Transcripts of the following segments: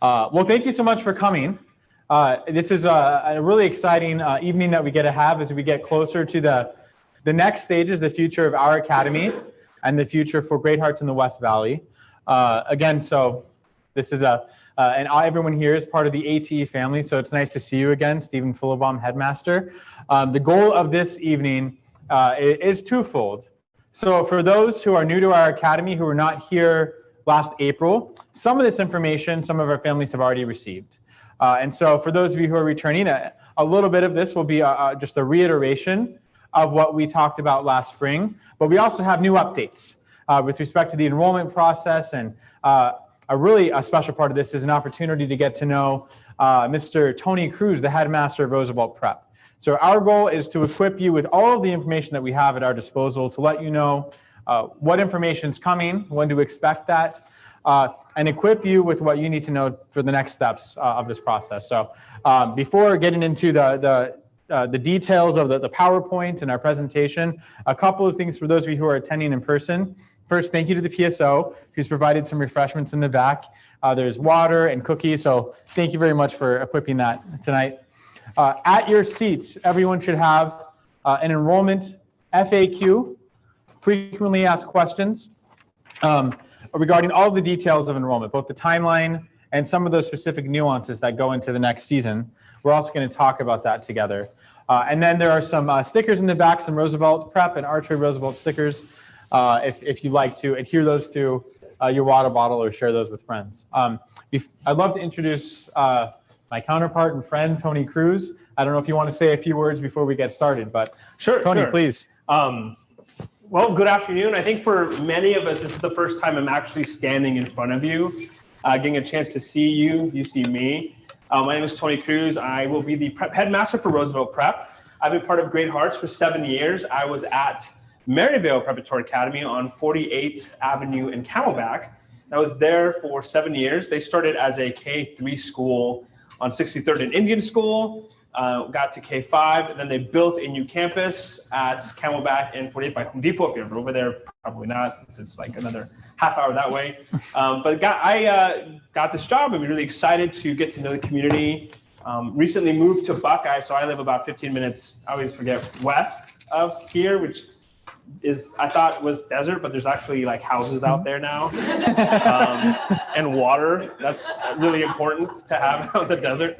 Well, thank you so much for coming. This is a really exciting evening that we get to have as we get closer to the next stages, the future of our academy and the future for Great Hearts in the West Valley. Again, so this is and everyone here is part of the ATE family, so it's nice to see you again, Stephen Philibom, headmaster. The goal of this evening is twofold. So for those who are new to our academy, who were not here last April, some of this information, some of our families have already received. And so for those of you who are returning, a little bit of this will be just a reiteration of what we talked about last spring, but we also have new updates with respect to the enrollment process, and a special part of this is an opportunity to get to know Mr. Tony Cruz, the headmaster of Roosevelt Prep. So our goal is to equip you with all of the information that we have at our disposal to let you know what information is coming, when to expect that, and equip you with what you need to know for the next steps of this process. So before getting into the details of the PowerPoint and our presentation, a couple of things for those of you who are attending in person. First, thank you to the PSO, who's provided some refreshments in the back. There's water and cookies, so thank you very much for equipping that tonight. At your seats, everyone should have an enrollment FAQ, frequently asked questions, regarding all the details of enrollment, both the timeline and some of those specific nuances that go into the next season. We're also going to talk about that together. And then there are some stickers in the back, some Roosevelt Prep and Archway Roosevelt stickers, if you'd like to adhere those to your water bottle or share those with friends. I'd love to introduce my counterpart and friend, Tony Cruz. I don't know if you want to say a few words before we get started, but sure, Tony, please. Well, good afternoon. I think for many of us, this is the first time I'm actually standing in front of you, getting a chance to see you. You see me. My name is Tony Cruz. I will be the prep headmaster for Roosevelt Prep. I've been part of Great Hearts for 7 years. I was at Maryvale Preparatory Academy on 48th Avenue in Camelback. I was there for 7 years. They started as a K3 school on 63rd and Indian School, got to K5, and then they built a new campus at Camelback and 48th by Home Depot. If you're ever over there, probably not. It's like another half hour that way. But I got this job. I'm really excited to get to know the community. Recently moved to Buckeye, so I live about 15 minutes, I always forget, west of here, which I thought was desert, but there's actually like houses out there now, and water. That's really important to have out in the desert.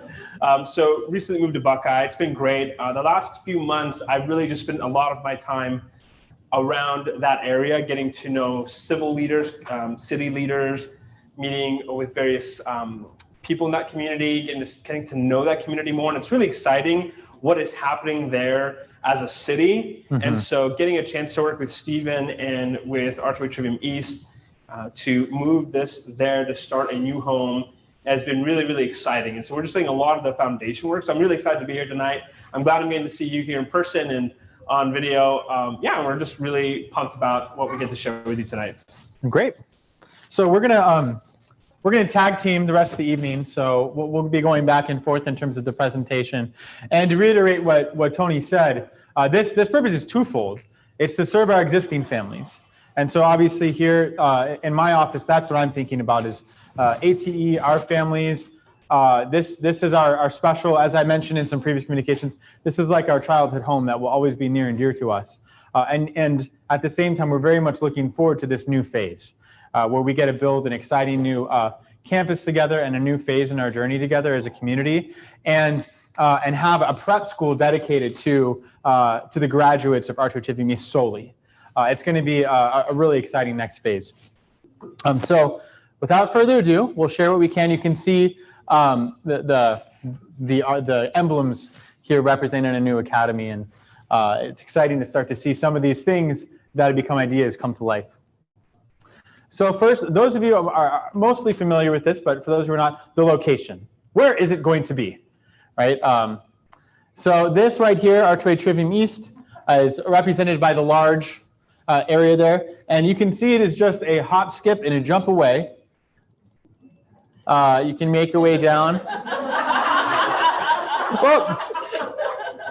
So recently moved to Buckeye. It's been great. The last few months, I've really just spent a lot of my time around that area, getting to know civil leaders, city leaders, meeting with various people in that community, getting to know that community more. And it's really exciting what is happening there as a city. Mm-hmm. And so getting a chance to work with Stephen and with Archway Trivium East to move this there to start a new home has been really, really exciting. And so we're just doing a lot of the foundation work. So I'm really excited to be here tonight. I'm glad I'm getting to see you here in person and on video. We're just really pumped about what we get to share with you tonight. Great. So we're gonna tag team the rest of the evening. So we'll be going back and forth in terms of the presentation. And to reiterate what Tony said, this purpose is twofold. It's to serve our existing families. And so obviously here in my office, that's what I'm thinking about is ATE, our families. This is our special, as I mentioned in some previous communications, this is like our childhood home that will always be near and dear to us. And at the same time, we're very much looking forward to this new phase. Where we get to build an exciting new campus together and a new phase in our journey together as a community, and have a prep school dedicated to the graduates of Archway Trivium East solely. It's going to be a really exciting next phase. So without further ado, we'll share what we can. You can see the emblems here representing a new academy, and it's exciting to start to see some of these things that have become ideas come to life. So first, those of you who are mostly familiar with this, but for those who are not, the location. Where is it going to be, right? So this right here, Archway Trivium East, is represented by the large area there. And you can see it is just a hop, skip, and a jump away. You can make your way down. Whoa.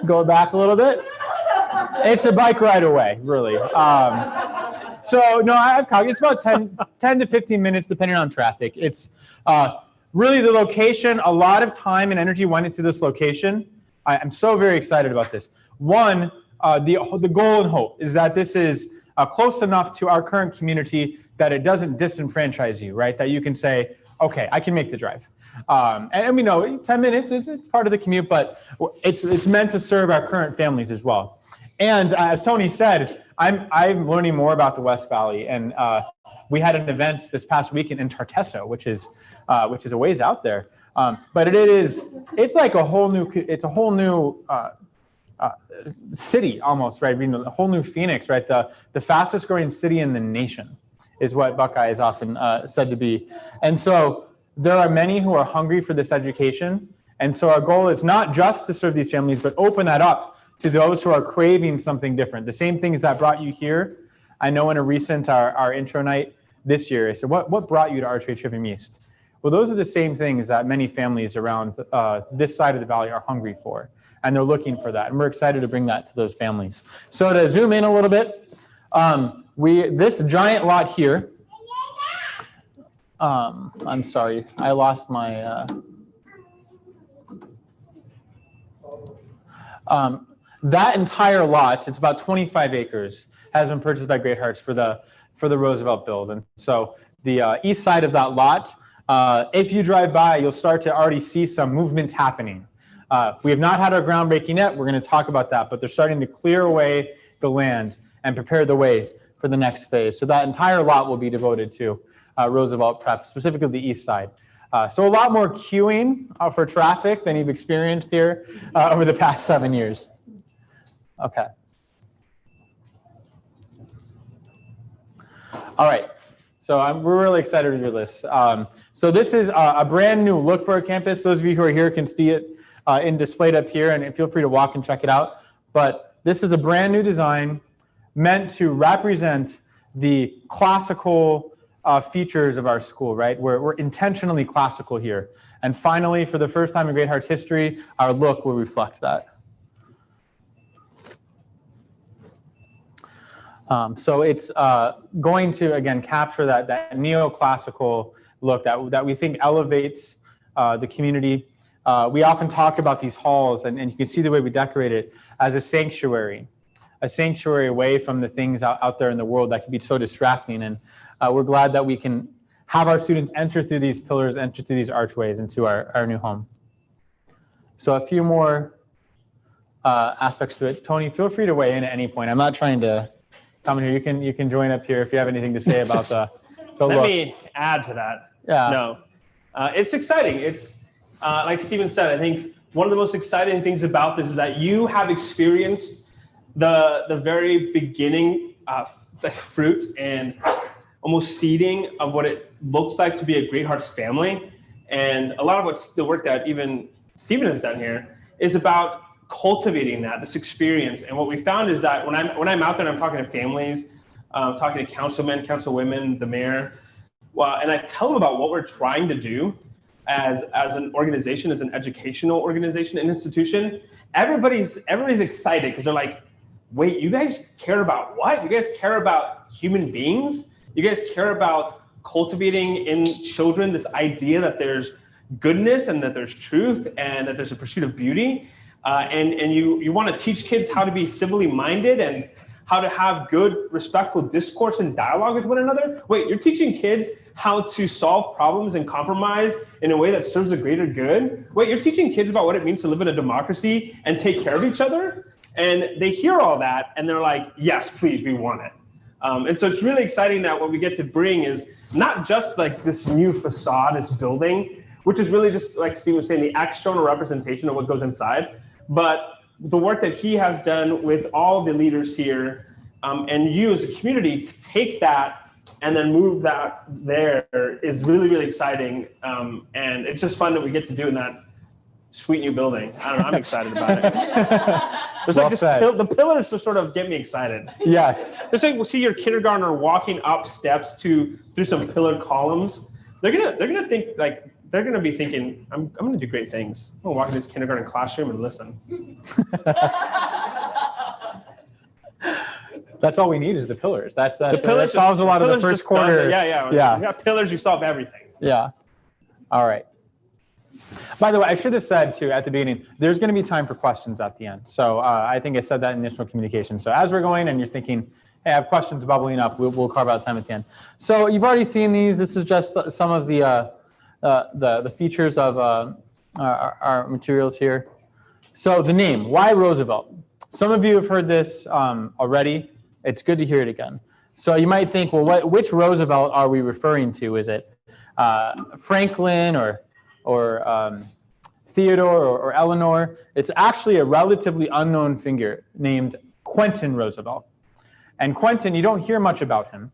Go back a little bit. It's a bike ride away, really. So no, it's about 10 to 15 minutes, depending on traffic. It's really the location, a lot of time and energy went into this location. I'm so very excited about this. One, the goal and hope is that this is close enough to our current community that it doesn't disenfranchise you, right? That you can say, okay, I can make the drive. And we know 10 minutes is it's part of the commute, but it's meant to serve our current families as well. And as Tony said, I'm learning more about the West Valley, and we had an event this past weekend in Tartesso, which is a ways out there. But it's like a whole new city almost, right? I mean, a whole new Phoenix, right? The fastest growing city in the nation is what Buckeye is often said to be. And so there are many who are hungry for this education. And so our goal is not just to serve these families, but open that up to those who are craving something different. The same things that brought you here. I know in a recent, our intro night this year, I said, what brought you to Archery Trivia East? Well, those are the same things that many families around this side of the valley are hungry for, and they're looking for that. And we're excited to bring that to those families. So to zoom in a little bit, this giant lot here, I'm sorry, I lost my, that entire lot, it's about 25 acres, has been purchased by Great Hearts for the Roosevelt build. And so the east side of that lot, if you drive by, you'll start to already see some movement happening. We have not had our groundbreaking yet. We're going to talk about that, but they're starting to clear away the land and prepare the way for the next phase. So that entire lot will be devoted to Roosevelt Prep, specifically the east side. So a lot more queuing for traffic than you've experienced here over the past 7 years. Okay. All right. So we're really excited to do this. So this is a brand new look for our campus. Those of you who are here can see it displayed up here, and feel free to walk and check it out. But this is a brand new design meant to represent the classical features of our school, right? We're intentionally classical here. And finally, for the first time in Great Hearts history, our look will reflect that. So it's going to, again, capture that neoclassical look that we think elevates the community. We often talk about these halls, and you can see the way we decorate it as a sanctuary away from the things out there in the world that can be so distracting. And we're glad that we can have our students enter through these pillars, enter through these archways into our new home. So a few more aspects to it. Tony, feel free to weigh in at any point. I'm not trying to come in here. You can join up here if you have anything to say about the look. Let me add to that. Yeah. No, it's exciting. It's like Steven said, I think one of the most exciting things about this is that you have experienced the very beginning fruit and almost seeding of what it looks like to be a Great Hearts family. And a lot of what's the work that even Steven has done here is about cultivating this experience. And what we found is that when I'm out there and I'm talking to families, talking to councilmen, councilwomen, the mayor, and I tell them about what we're trying to do as an organization, as an educational organization and institution, everybody's excited because they're like, wait, you guys care about what? You guys care about human beings? You guys care about cultivating in children this idea that there's goodness and that there's truth and that there's a pursuit of beauty? And you want to teach kids how to be civilly minded and how to have good, respectful discourse and dialogue with one another? Wait, you're teaching kids how to solve problems and compromise in a way that serves the greater good? Wait, you're teaching kids about what it means to live in a democracy and take care of each other? And they hear all that and they're like, yes, please, we want it. And so it's really exciting that what we get to bring is not just like this new facade, this building, which is really just, like Steve was saying, the external representation of what goes inside, but the work that he has done with all the leaders here and you as a community to take that and then move that there is really, really exciting. And it's just fun that we get to do in that sweet new building. I don't know, I'm excited about it. There's like the pillars just sort of get me excited. Yes. Just like we'll see your kindergartner walking up steps through some pillared columns. They're gonna think like, they're going to be thinking, I'm going to do great things. I'm going to walk in this kindergarten classroom and listen. That's all we need is the pillars. That a solves a lot of the first quarter. Yeah. You got pillars, you solve everything. Yeah. All right. By the way, I should have said too at the beginning, there's going to be time for questions at the end. So I think I said that in initial communication. So as we're going and you're thinking, hey, I have questions bubbling up, we'll carve out time at the end. So you've already seen these. This is just some of the features of our materials here. So the name, why Roosevelt? Some of you have heard this already. It's good to hear it again. So you might think, well, which Roosevelt are we referring to? Is it Franklin or Theodore or Eleanor? It's actually a relatively unknown figure named Quentin Roosevelt. And Quentin, you don't hear much about him.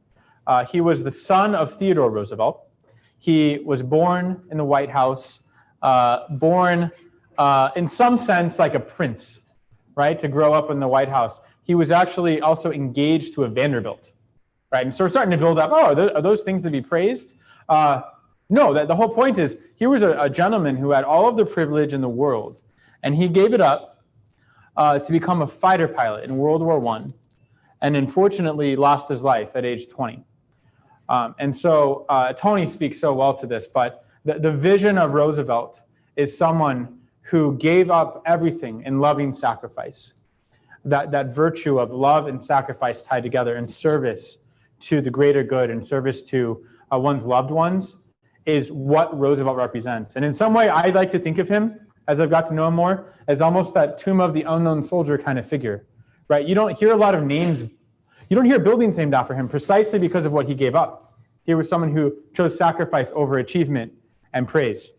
He was the son of Theodore Roosevelt. He was born in the White House, born in some sense like a prince, right, to grow up in the White House. He was actually also engaged to a Vanderbilt, right? And so we're starting to build up, are those things to be praised? No, the whole point is he was a gentleman who had all of the privilege in the world, and he gave it up to become a fighter pilot in World War I, and unfortunately lost his life at age 20. And so Tony speaks so well to this, but the vision of Roosevelt is someone who gave up everything in loving sacrifice. That virtue of love and sacrifice tied together in service to the greater good and service to one's loved ones is what Roosevelt represents. And in some way, I like to think of him, as I've got to know him more, as almost that tomb of the unknown soldier kind of figure, right? You don't hear a lot of names. You don't hear buildings named after him precisely because of what he gave up. He was someone who chose sacrifice over achievement and praise.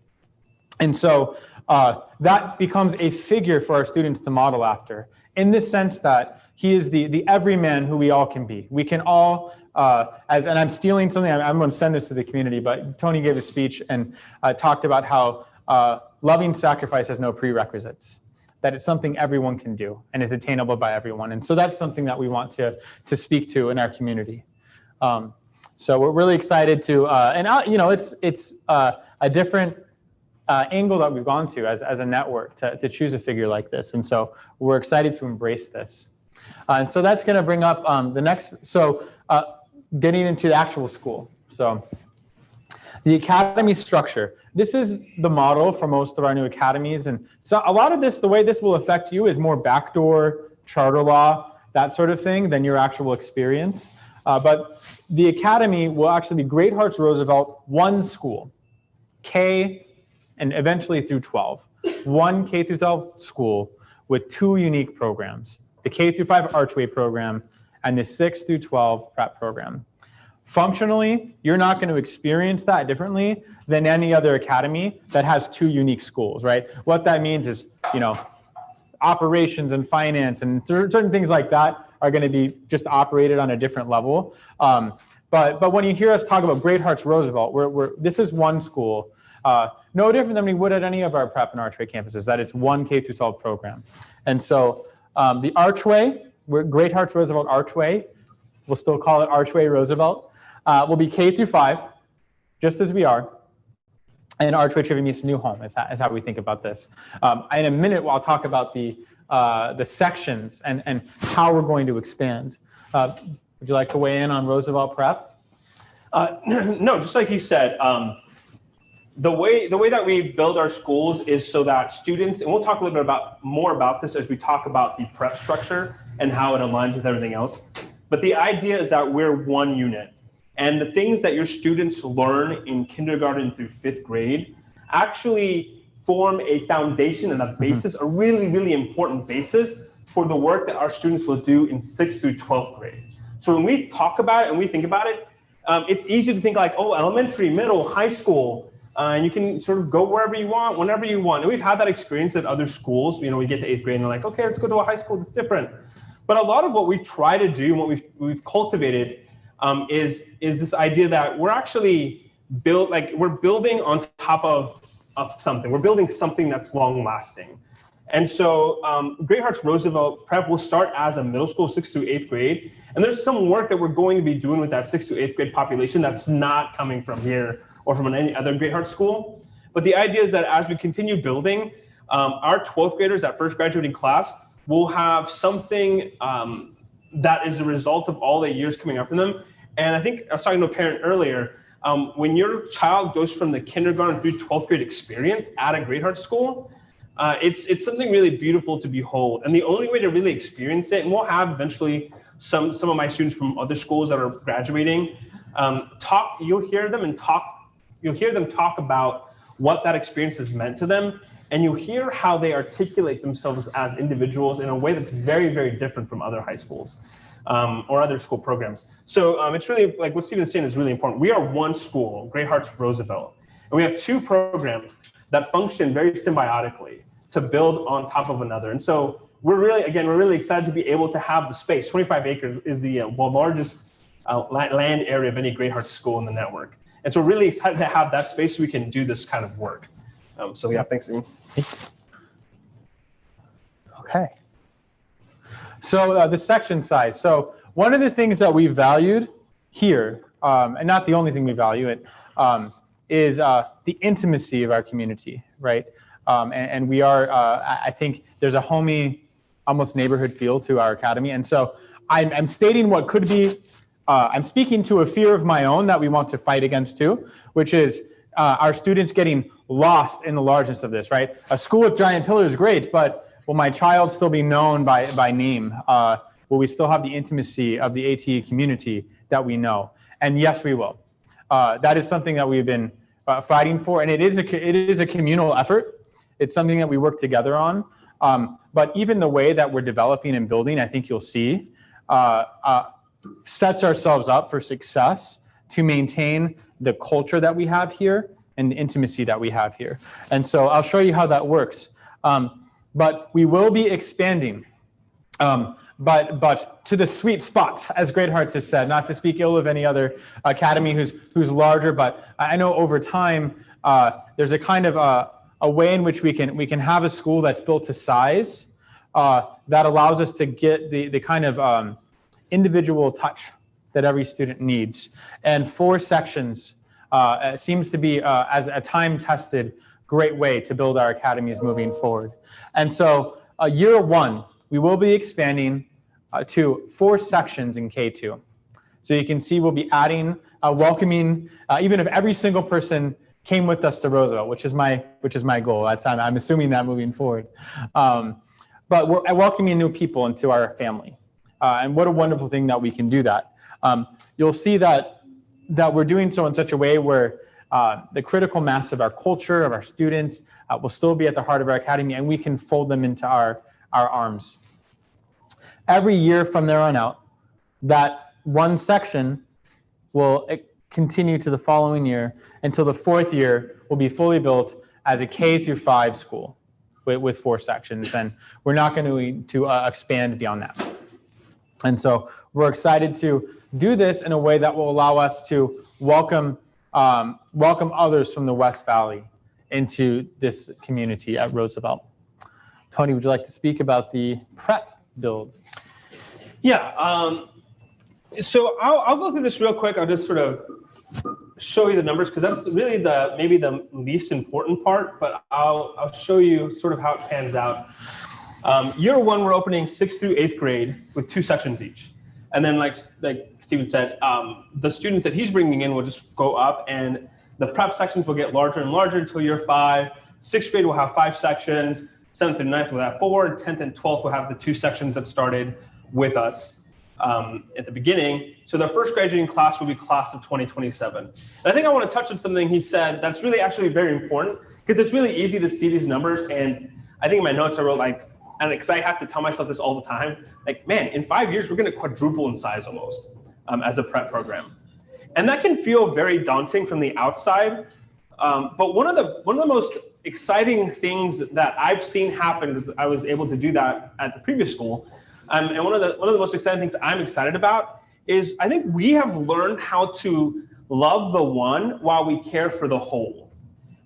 And so that becomes a figure for our students to model after, in the sense that he is the everyman who we all can be. We can all, and I'm stealing something, I'm going to send this to the community, but Tony gave a speech and talked about how loving sacrifice has no prerequisites, that it's something everyone can do and is attainable by everyone. And so that's something that we want to speak to in our community. So we're really excited to, it's a different angle that we've gone to as a network to choose a figure like this. And so we're excited to embrace this. And so that's going to bring up the next, getting into the actual school. So the academy structure. This is the model for most of our new academies. And so a lot of this, the way this will affect you is more backdoor, charter law, that sort of thing than your actual experience. But the academy will actually be Great Hearts Roosevelt, one school, K and eventually through 12. One K through 12 school with two unique programs, the K through 5 Archway program and the 6 through 12 prep program. Functionally, you're not going to experience that differently than any other academy that has two unique schools, right? What that means is, operations and finance and certain things like that are going to be just operated on a different level. But when you hear us talk about Great Hearts Roosevelt, this is one school, no different than we would at any of our prep and Archway campuses, that it's one K through 12 program. And so the Archway, Great Hearts Roosevelt Archway, we'll still call it Archway Roosevelt, will be K through 5, just as we are. And Archway Trivia Meets New Home is how we think about this. In a minute, I'll talk about the sections and how we're going to expand. Would you like to weigh in on Roosevelt Prep? No, just like you said, the way that we build our schools is so that students, and we'll talk a little bit more about this as we talk about the prep structure and how it aligns with everything else. But the idea is that we're one unit. And the things that your students learn in kindergarten through 5th grade actually form a foundation and a basis, a really, really important basis for the work that our students will do in 6th through 12th grade. So when we talk about it and we think about it, it's easy to think like, oh, elementary, middle, high school, and you can sort of go wherever you want, whenever you want. And we've had that experience at other schools. We get to 8th grade and they're like, okay, let's go to a high school that's different. But a lot of what we try to do and what we've cultivated is this idea that we're actually we're building on top of something. We're building something that's long lasting. And so Great Hearts Roosevelt Prep will start as a middle school, 6th through 8th grade. And there's some work that we're going to be doing with that 6th to 8th grade population that's not coming from here or from any other Great Hearts school. But the idea is that as we continue building, our 12th graders, that first graduating class, will have something that is a result of all the years coming up from them. And I think I was talking to a parent earlier. When your child goes from the kindergarten through 12th grade experience at a Great Heart School, it's something really beautiful to behold. And the only way to really experience it, and we'll have eventually some of my students from other schools that are graduating, you'll hear them talk about what that experience has meant to them, and you'll hear how they articulate themselves as individuals in a way that's very, very different from other high schools or other school programs. So it's really, like what Stephen's saying is really important. We are one school, Great Hearts Roosevelt, and we have two programs that function very symbiotically to build on top of another. And so we're really excited to be able to have the space. 25 acres is the largest land area of any Great Hearts school in the network. And so we're really excited to have that space so we can do this kind of work. So yeah, thanks, Amy. Okay. So the section size. So one of the things that we valued here, and not the only thing we value it, is the intimacy of our community, right? And we are, I think there's a homey, almost neighborhood feel to our academy. And so I'm stating what could be, I'm speaking to a fear of my own that we want to fight against too, which is our students getting lost in the largeness of this, right? A school with giant pillars is great, but will my child still be known by name? Will we still have the intimacy of the ATE community that we know? And yes, we will. That is something that we've been fighting for, and it is a communal effort. It's something that we work together on. But even the way that we're developing and building, I think you'll see, sets ourselves up for success to maintain the culture that we have here and the intimacy that we have here. And so I'll show you how that works. But we will be expanding, but to the sweet spot, as Great Hearts has said, not to speak ill of any other academy who's larger, but I know over time, there's a kind of a way in which we can have a school that's built to size that allows us to get the kind of individual touch that every student needs. And 4 sections seems to be as a time-tested great way to build our academies moving forward. And so year 1, we will be expanding to 4 sections in K2. So you can see we'll be adding, welcoming, even if every single person came with us to Roosevelt, which is my goal. I'm assuming that moving forward. But we're welcoming new people into our family. And what a wonderful thing that we can do that. You'll see that we're doing so in such a way where the critical mass of our culture, of our students, will still be at the heart of our academy, and we can fold them into our arms. Every year from there on out, that one section will continue to the following year until the 4th year will be fully built as a K-5 school with 4 sections, and we're not going to expand beyond that. And so we're excited to do this in a way that will allow us to welcome others from the West Valley into this community at Roosevelt. Tony, would you like to speak about the prep build? Yeah, so I'll go through this real quick. I'll just sort of show you the numbers because that's really maybe the least important part, but I'll show you sort of how it pans out. Year 1, we're opening 6th through 8th grade with 2 sections each. And then like Stephen said, the students that he's bringing in will just go up, and the prep sections will get larger and larger until year 5. 6th grade will have 5 sections. 7th through 9th will have 4, and 10th and 12th will have the 2 sections that started with us at the beginning. So the first graduating class will be class of 2027. And I think I want to touch on something he said that's really actually very important, because it's really easy to see these numbers. And I think in my notes I wrote and because I have to tell myself this all the time, man, in 5 years, we're going to quadruple in size almost as a prep program. And that can feel very daunting from the outside. But one of the most exciting things that I've seen happen, because I was able to do that at the previous school, and one of the most exciting things I'm excited about is I think we have learned how to love the one while we care for the whole.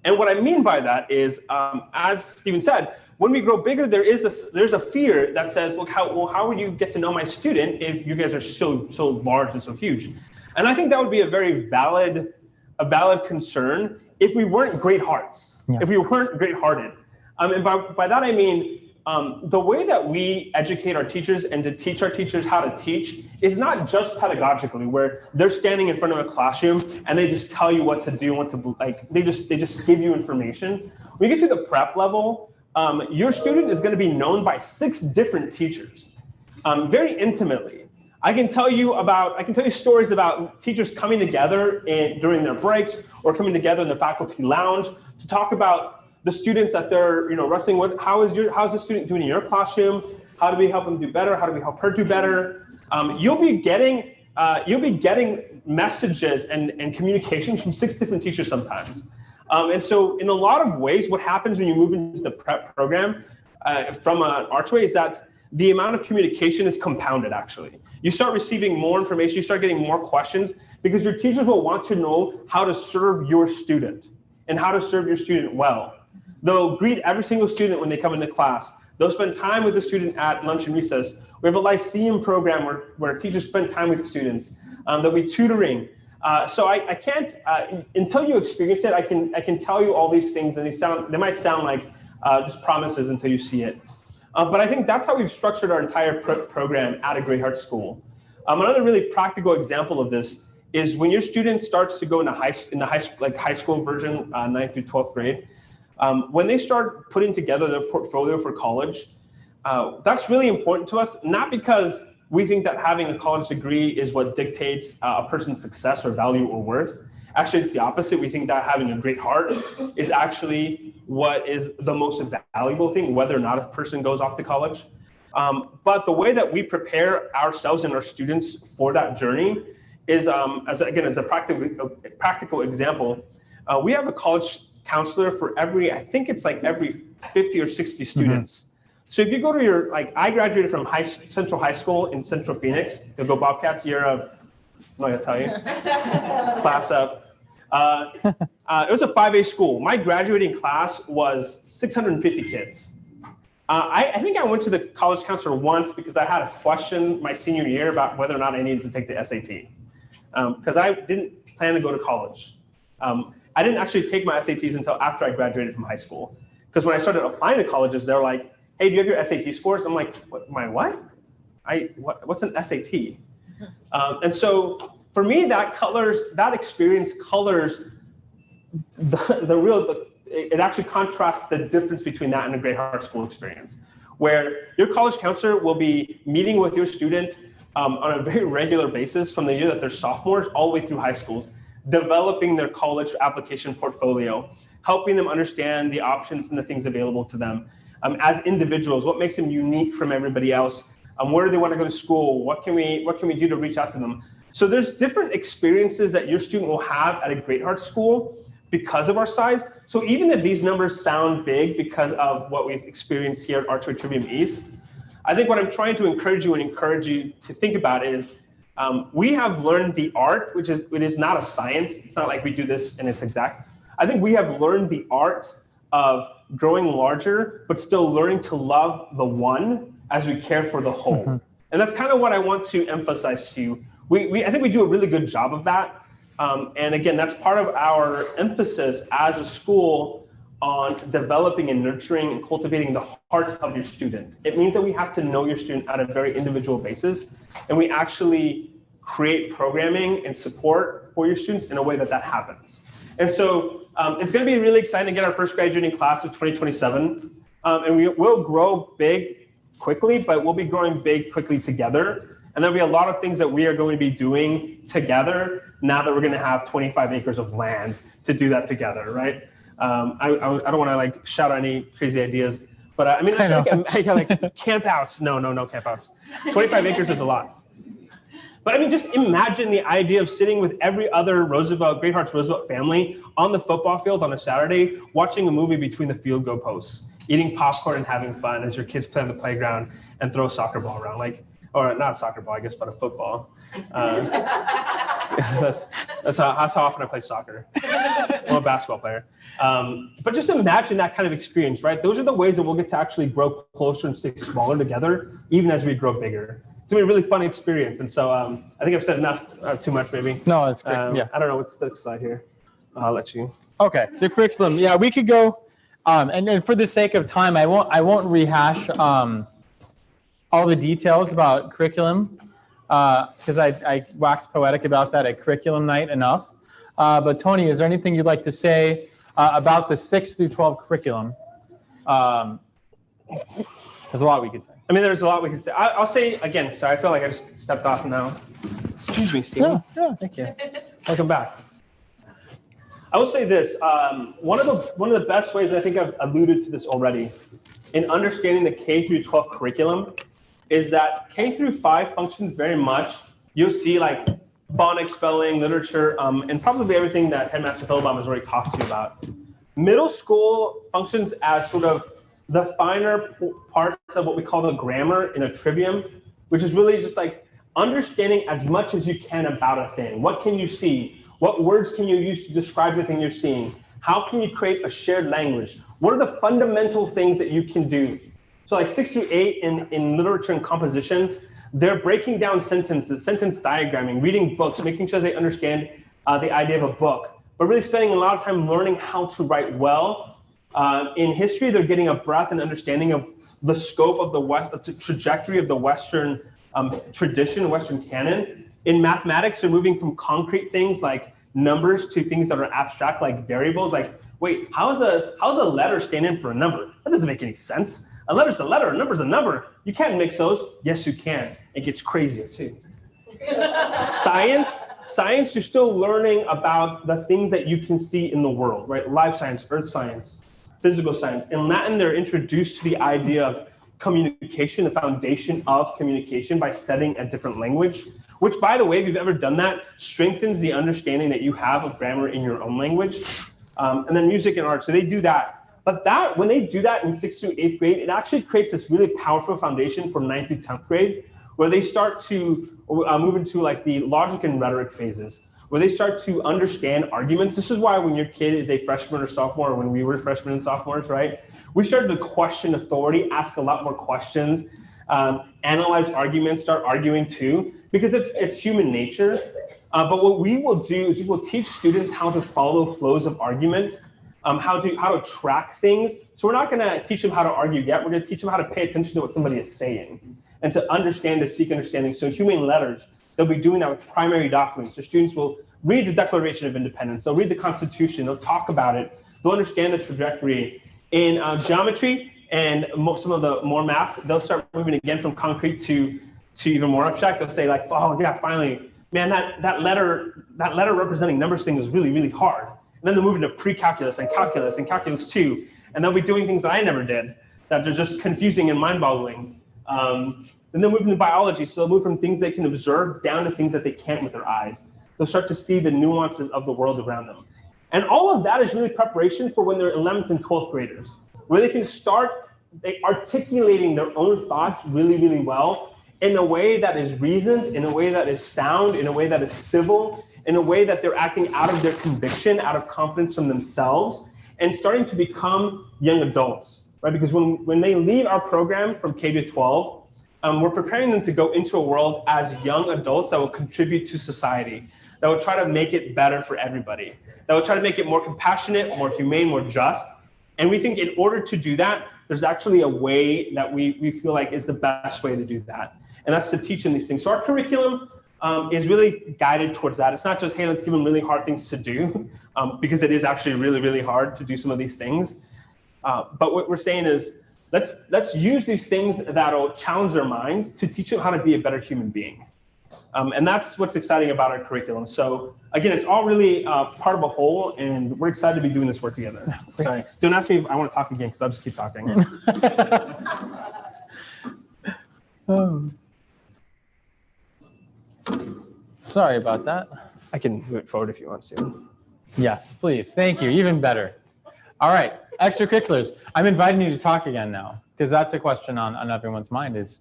And what I mean by that is, as Stephen said, when we grow bigger, there's a fear that says, well, how would you get to know my student if you guys are so large and so huge? And I think that would be a very valid concern if we weren't great hearts, if we weren't great-hearted. And by that I mean, the way that we educate our teachers and to teach our teachers how to teach is not just pedagogically, where they're standing in front of a classroom and they just tell you what to do, what to like. They just give you information. When you get to the prep level, your student is going to be known by 6 different teachers, very intimately. I can tell you stories about teachers coming together during their breaks or coming together in the faculty lounge to talk about the students that they're wrestling with. How's the student doing in your classroom? How do we help them do better? How do we help her do better? You'll be getting messages and communications from 6 different teachers sometimes. And so in a lot of ways, what happens when you move into the prep program from Archway is that the amount of communication is compounded, actually. You start receiving more information, you start getting more questions, because your teachers will want to know how to serve your student and how to serve your student well. They'll greet every single student when they come into class. They'll spend time with the student at lunch and recess. We have a Lyceum program where teachers spend time with students. There'll be tutoring. So I can't, until you experience it, I can tell you all these things, and they might sound like just promises until you see it. But I think that's how we've structured our entire program at a Great Heart School. Another really practical example of this is when your student starts to go into high school version, 9th through 12th grade, when they start putting together their portfolio for college, that's really important to us, not because we think that having a college degree is what dictates a person's success or value or worth. Actually, it's the opposite. We think that having a great heart is actually what is the most valuable thing, whether or not a person goes off to college. But the way that we prepare ourselves and our students for that journey is, as a practical example, we have a college counselor for every 50 or 60 students. Mm-hmm. So if you go to I graduated from Central High School in Central Phoenix. You'll go Bobcats, year of, I'm not gonna tell you, class of. It was a 5A school. My graduating class was 650 kids. I think I went to the college counselor once because I had a question my senior year about whether or not I needed to take the SAT. Because I didn't plan to go to college. I didn't actually take my SATs until after I graduated from high school. Because when I started applying to colleges, they're like, hey, do you have your SAT scores? I'm like, what? What's an SAT? And so for me, that experience colors it actually contrasts the difference between that and a Great Heart School experience, where your college counselor will be meeting with your student on a very regular basis from the year that they're sophomores all the way through high schools, developing their college application portfolio, helping them understand the options and the things available to them as individuals, what makes them unique from everybody else, where do they want to go to school, what can we do to reach out to them. So there's different experiences that your student will have at a Great Heart School because of our size. So even if these numbers sound big because of what we've experienced here at Archway Trivium East, I think what I'm trying to encourage you to think about is we have learned the art, it is not a science. It's not like we do this and it's exact. I think we have learned the art of growing larger, but still learning to love the one as we care for the whole. Mm-hmm. And that's kind of what I want to emphasize to you. I think we do a really good job of that. And again, that's part of our emphasis as a school on developing and nurturing and cultivating the heart of your student. It means that we have to know your student on a very individual basis, and we actually create programming and support for your students in a way that happens. And so it's going to be really exciting to get our first graduating class of 2027. And we will grow big quickly, but we'll be growing big quickly together. And there'll be a lot of things that we are going to be doing together now that we're going to have 25 acres of land to do that together, right? I don't want to shout out any crazy ideas, but I mean, like camp outs. No camp outs. 25 acres is a lot. But I mean, just imagine the idea of sitting with every other Great Hearts Roosevelt family on the football field on a Saturday, watching a movie between the field goal posts, eating popcorn and having fun as your kids play on the playground and throw a soccer ball around, or not a soccer ball, I guess, but a football. That's how often I play soccer. I'm a basketball player. But just imagine that kind of experience, right? Those are the ways that we'll get to actually grow closer and stay smaller together, even as we grow bigger. It's going to be a really fun experience. And so I think I've said enough, too much maybe. No, that's great. Yeah. I don't know what's the next slide here. I'll let you. Okay, the curriculum. Yeah, we could go And for the sake of time, I won't rehash all the details about curriculum because I waxed poetic about that at curriculum night enough. But Tony, is there anything you'd like to say about the 6 through 12 curriculum? There's a lot we could say. I mean, there's a lot we can say. I'll say again. Sorry, I feel like I just stepped off now. Excuse me, Steve. Yeah, thank you. Welcome back. I will say this. One of the best ways, I think I've alluded to this already, in understanding the K through 12 curriculum, is that K through 5 functions very much. You'll see like phonics, spelling, literature, and probably everything that Headmaster Philbaum has already talked to you about. Middle school functions as sort of the finer parts of what we call the grammar in a trivium, which is really just like understanding as much as you can about a thing. What can you see? What words can you use to describe the thing you're seeing? How can you create a shared language? What are the fundamental things that you can do? So like 6 through 8 in literature and composition, they're breaking down sentences, sentence diagramming, reading books, making sure they understand the idea of a book, but really spending a lot of time learning how to write well. In history, they're getting a breadth and understanding of the scope of the trajectory of the Western tradition, Western canon. In mathematics, they're moving from concrete things like numbers to things that are abstract, like variables. Like, wait, how's a letter stand in for a number? That doesn't make any sense. A letter's a letter, a number's a number. You can't mix those. Yes, you can. It gets crazier too. Science, you're still learning about the things that you can see in the world, right? Life science, earth science, physical science. In Latin, they're introduced to the idea of communication, the foundation of communication by studying a different language, which, by the way, if you've ever done that, strengthens the understanding that you have of grammar in your own language. And then music and art, so they do that. But when they do that in 6th through 8th grade, it actually creates this really powerful foundation for 9th through 10th grade, where they start to move into like the logic and rhetoric phases, where they start to understand arguments. This is why when your kid is a freshman or sophomore, or when we were freshmen and sophomores, right? We started to question authority, ask a lot more questions, analyze arguments, start arguing too, because it's human nature. But what we will do is we will teach students how to follow flows of argument, how to track things. So we're not going to teach them how to argue yet. We're going to teach them how to pay attention to what somebody is saying and to understand, to seek understanding. So humane letters, they'll be doing that with primary documents. So students will read the Declaration of Independence. They'll read the Constitution. They'll talk about it. They'll understand the trajectory. In geometry and some of the more maths, they'll start moving again from concrete to even more abstract. They'll say like, oh yeah, finally, man, that letter representing numbers thing was really, really hard. And then they'll move into pre-calculus and calculus 2. And they'll be doing things that I never did that are just confusing and mind-boggling. And they'll move into biology. So they'll move from things they can observe down to things that they can't with their eyes. They'll start to see the nuances of the world around them. And all of that is really preparation for when they're 11th and 12th graders, where they can start articulating their own thoughts really, really well in a way that is reasoned, in a way that is sound, in a way that is civil, in a way that they're acting out of their conviction, out of confidence from themselves, and starting to become young adults, right? Because when they leave our program from K to 12, we're preparing them to go into a world as young adults that will contribute to society, that will try to make it better for everybody, that will try to make it more compassionate, more humane, more just. And we think in order to do that, there's actually a way that we feel like is the best way to do that. And that's to teach them these things. So our curriculum is really guided towards that. It's not just, hey, let's give them really hard things to do, because it is actually really, really hard to do some of these things. But what we're saying is, let's use these things that'll challenge their minds to teach them how to be a better human being. And that's what's exciting about our curriculum. So again, it's all really part of a whole, and we're excited to be doing this work together. Sorry, don't ask me if I want to talk again, because I'll just keep talking. Sorry about that. I can move it forward if you want to. Yes, please. Thank you. Even better. All right. Extracurriculars. I'm inviting you to talk again now, because that's a question on everyone's mind is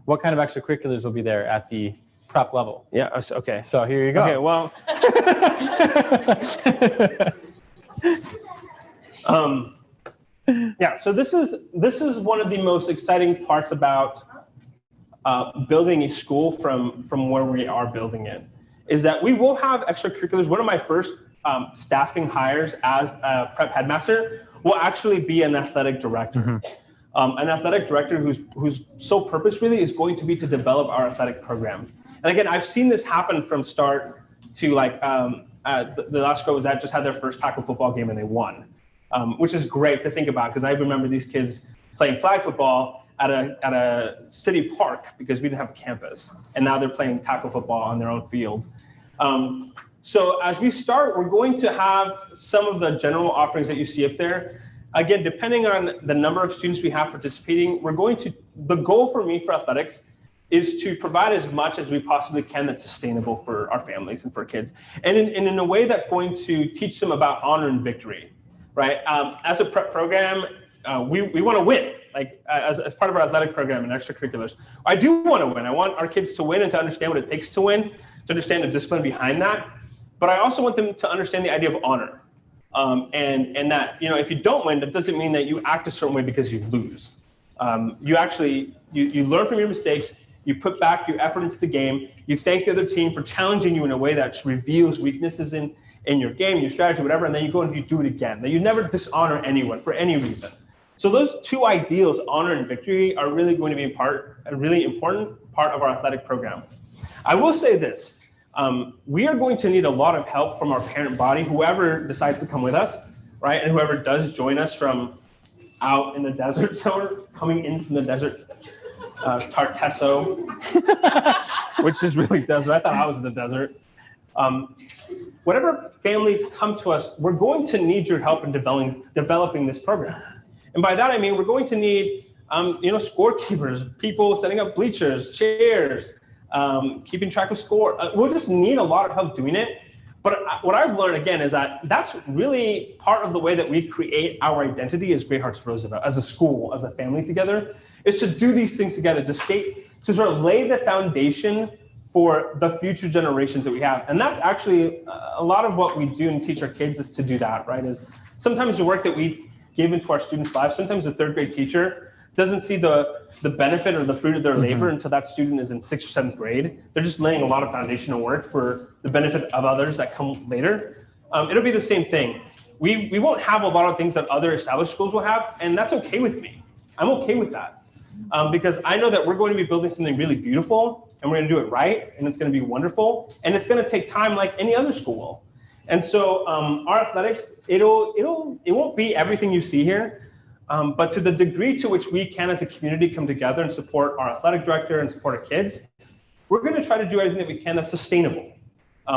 what kind of extracurriculars will be there at the prep level? Yeah. Okay. So here you go. Okay. Well. Yeah. So this is one of the most exciting parts about building a school from where we are building it, is that we will have extracurriculars. One of my first staffing hires as a prep headmaster will actually be an athletic director. An athletic director whose sole purpose really is going to be to develop our athletic program. And again, I've seen this happen from start to like the last school was that just had their first tackle football game and they won, which is great to think about because I remember these kids playing flag football at a city park because we didn't have a campus, and now they're playing tackle football on their own field. So as we start, we're going to have some of the general offerings that you see up there. Again, depending on the number of students we have participating, the goal for me for athletics is to provide as much as we possibly can that's sustainable for our families and for kids. And in a way that's going to teach them about honor and victory, right? As a prep program, we want to win, like as part of our athletic program and extracurriculars. I do want to win. I want our kids to win and to understand what it takes to win, to understand the discipline behind that. But I also want them to understand the idea of honor. And that, if you don't win, that doesn't mean that you act a certain way because you lose. You actually, you learn from your mistakes, you put back your effort into the game, you thank the other team for challenging you in a way that reveals weaknesses in your game, your strategy, whatever, and then you go and you do it again. That you never dishonor anyone for any reason. So those two ideals, honor and victory, are really going to be a really important part of our athletic program. I will say this. We are going to need a lot of help from our parent body, whoever decides to come with us, right? And whoever does join us from out in the desert. So we're coming in from the desert, Tartesso, which is really desert. I thought I was in the desert. Whatever families come to us, we're going to need your help in developing this program. And by that, I mean, we're going to need, scorekeepers, people setting up bleachers, chairs, keeping track of score. We'll just need a lot of help doing it. But what I've learned, again, is that that's really part of the way that we create our identity as Great Hearts Roosevelt, as a school, as a family together, is to do these things together, to sort of lay the foundation for the future generations that we have. And that's actually a lot of what we do and teach our kids is to do that, right? Is sometimes the work that we give into our students' lives, sometimes a third grade teacher doesn't see the benefit or the fruit of their labor until that student is in 6th or 7th grade. They're just laying a lot of foundational work for the benefit of others that come later. It'll be the same thing. We won't have a lot of things that other established schools will have, and that's okay with me. I'm okay with that because I know that we're going to be building something really beautiful, and we're going to do it right, and it's going to be wonderful, and it's going to take time like any other school will. And so our athletics, it won't be everything you see here. But to the degree to which we can as a community come together and support our athletic director and support our kids, we're going to try to do everything that we can that's sustainable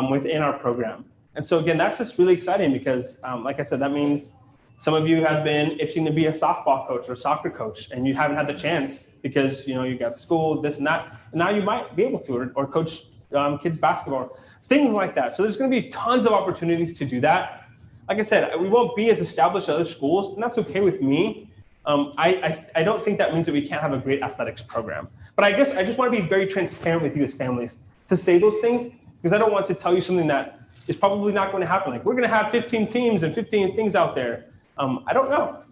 within our program. And so again, that's just really exciting because like I said, that means some of you have been itching to be a softball coach or soccer coach and you haven't had the chance because you got school, this and that, and now you might be able to or coach kids basketball, things like that. So there's going to be tons of opportunities to do that. Like I said, we won't be as established as other schools, and that's okay with me. I don't think that means that we can't have a great athletics program. But I guess I just want to be very transparent with you as families to say those things because I don't want to tell you something that is probably not going to happen. Like we're going to have 15 teams and 15 things out there. I don't know.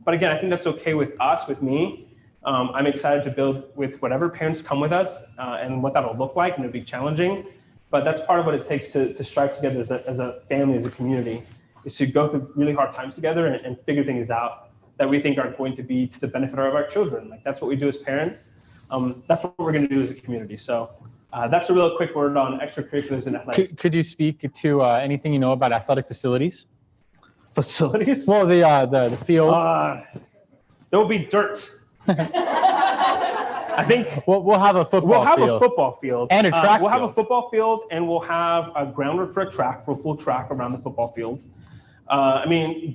But again, I think that's okay with us, with me. I'm excited to build with whatever parents come with us and what that'll look like, and it'll be challenging. But that's part of what it takes to strive together as a family, as a community, is to go through really hard times together and figure things out that we think are going to be to the benefit of our children. Like that's what we do as parents. That's what we're going to do as a community. So that's a real quick word on extracurriculars and athletics. Could you speak to anything you know about athletic facilities? Facilities? Well, the field. There will be dirt. I think we'll have a football We'll have field. a football field. And a track We'll have field. a football field, and we'll have a groundwork for a track, for a full track around the football field.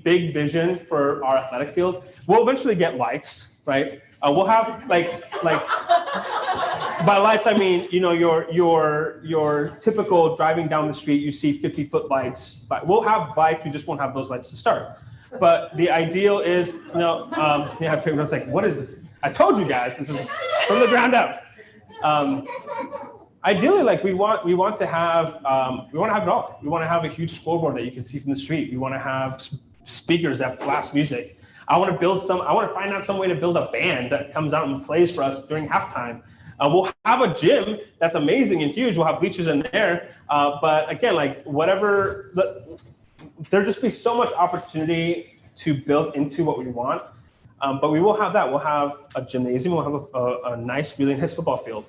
Big vision for our athletic field. We'll eventually get lights, right? We'll have like by lights I mean your typical driving down the street you see 50-foot lights. But we'll have lights. We just won't have those lights to start. But the ideal is everyone's like, what is this? I told you guys this is from the ground up. Ideally, like we want to have it all. We want to have a huge scoreboard that you can see from the street. We want to have speakers that blast music. I want to find out some way to build a band that comes out and plays for us during halftime. We'll have a gym that's amazing and huge. We'll have bleachers in there. But again, like whatever there'll just be so much opportunity to build into what we want. But we will have that. We'll have a gymnasium. We'll have a nice, really nice football field.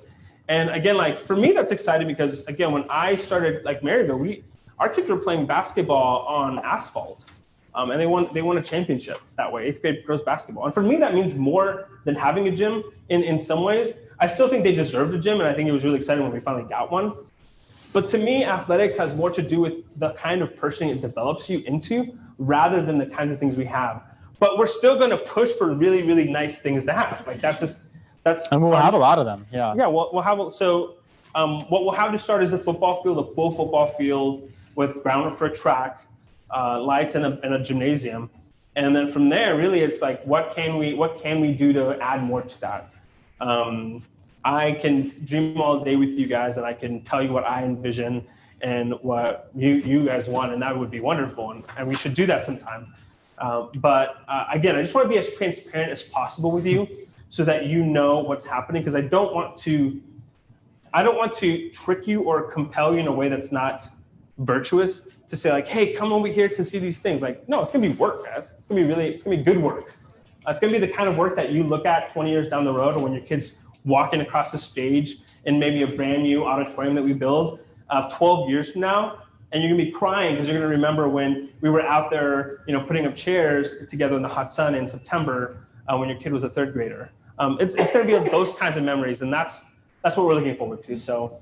And again, like for me, that's exciting because again, when I started like Maryville, our kids were playing basketball on asphalt, and they won a championship that way, 8th grade girls basketball. And for me, that means more than having a gym in some ways. I still think they deserved a gym, and I think it was really exciting when we finally got one. But to me, athletics has more to do with the kind of person it develops you into rather than the kinds of things we have. But we're still going to push for really, really nice things to have. Like that's. And we'll have a lot of them. Yeah. Yeah. We'll have what we'll have to start is a football field, a full football field with ground for a track, lights, and a gymnasium. And then from there, really, it's like what can we do to add more to that? I can dream all day with you guys, and I can tell you what I envision and what you guys want, and that would be wonderful, and we should do that sometime. But again, I just want to be as transparent as possible with you so that you know what's happening, because I don't want to trick you or compel you in a way that's not virtuous to say like, hey, come over here to see these things. Like, no, it's gonna be work, guys. It's gonna be good work. It's gonna be the kind of work that you look at 20 years down the road, or when your kids walking across the stage in maybe a brand new auditorium that we build 12 years from now, and you're gonna be crying because you're gonna remember when we were out there, putting up chairs together in the hot sun in September when your kid was a 3rd grader. It's gonna be those kinds of memories, and that's what we're looking forward to. So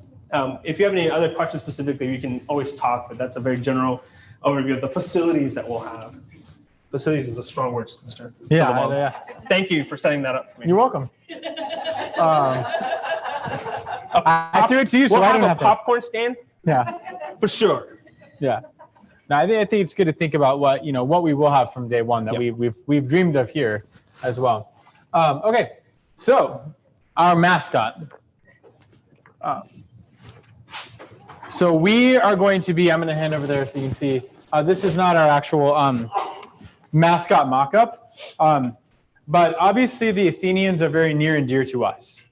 if you have any other questions specifically, we can always talk, but that's a very general overview of the facilities that we'll have. Facilities is a strong word, Mr. Yeah. Thank you for setting that up for me. You're welcome. I threw it to you, so we'll I don't have have a popcorn stand. Yeah, for sure. Yeah. Now I think it's good to think about what we will have from day one that we've dreamed of here as well. Okay, so our mascot. So we are going to be. I'm going to hand over there so you can see. This is not our actual mascot mock-up, but obviously the Athenians are very near and dear to us.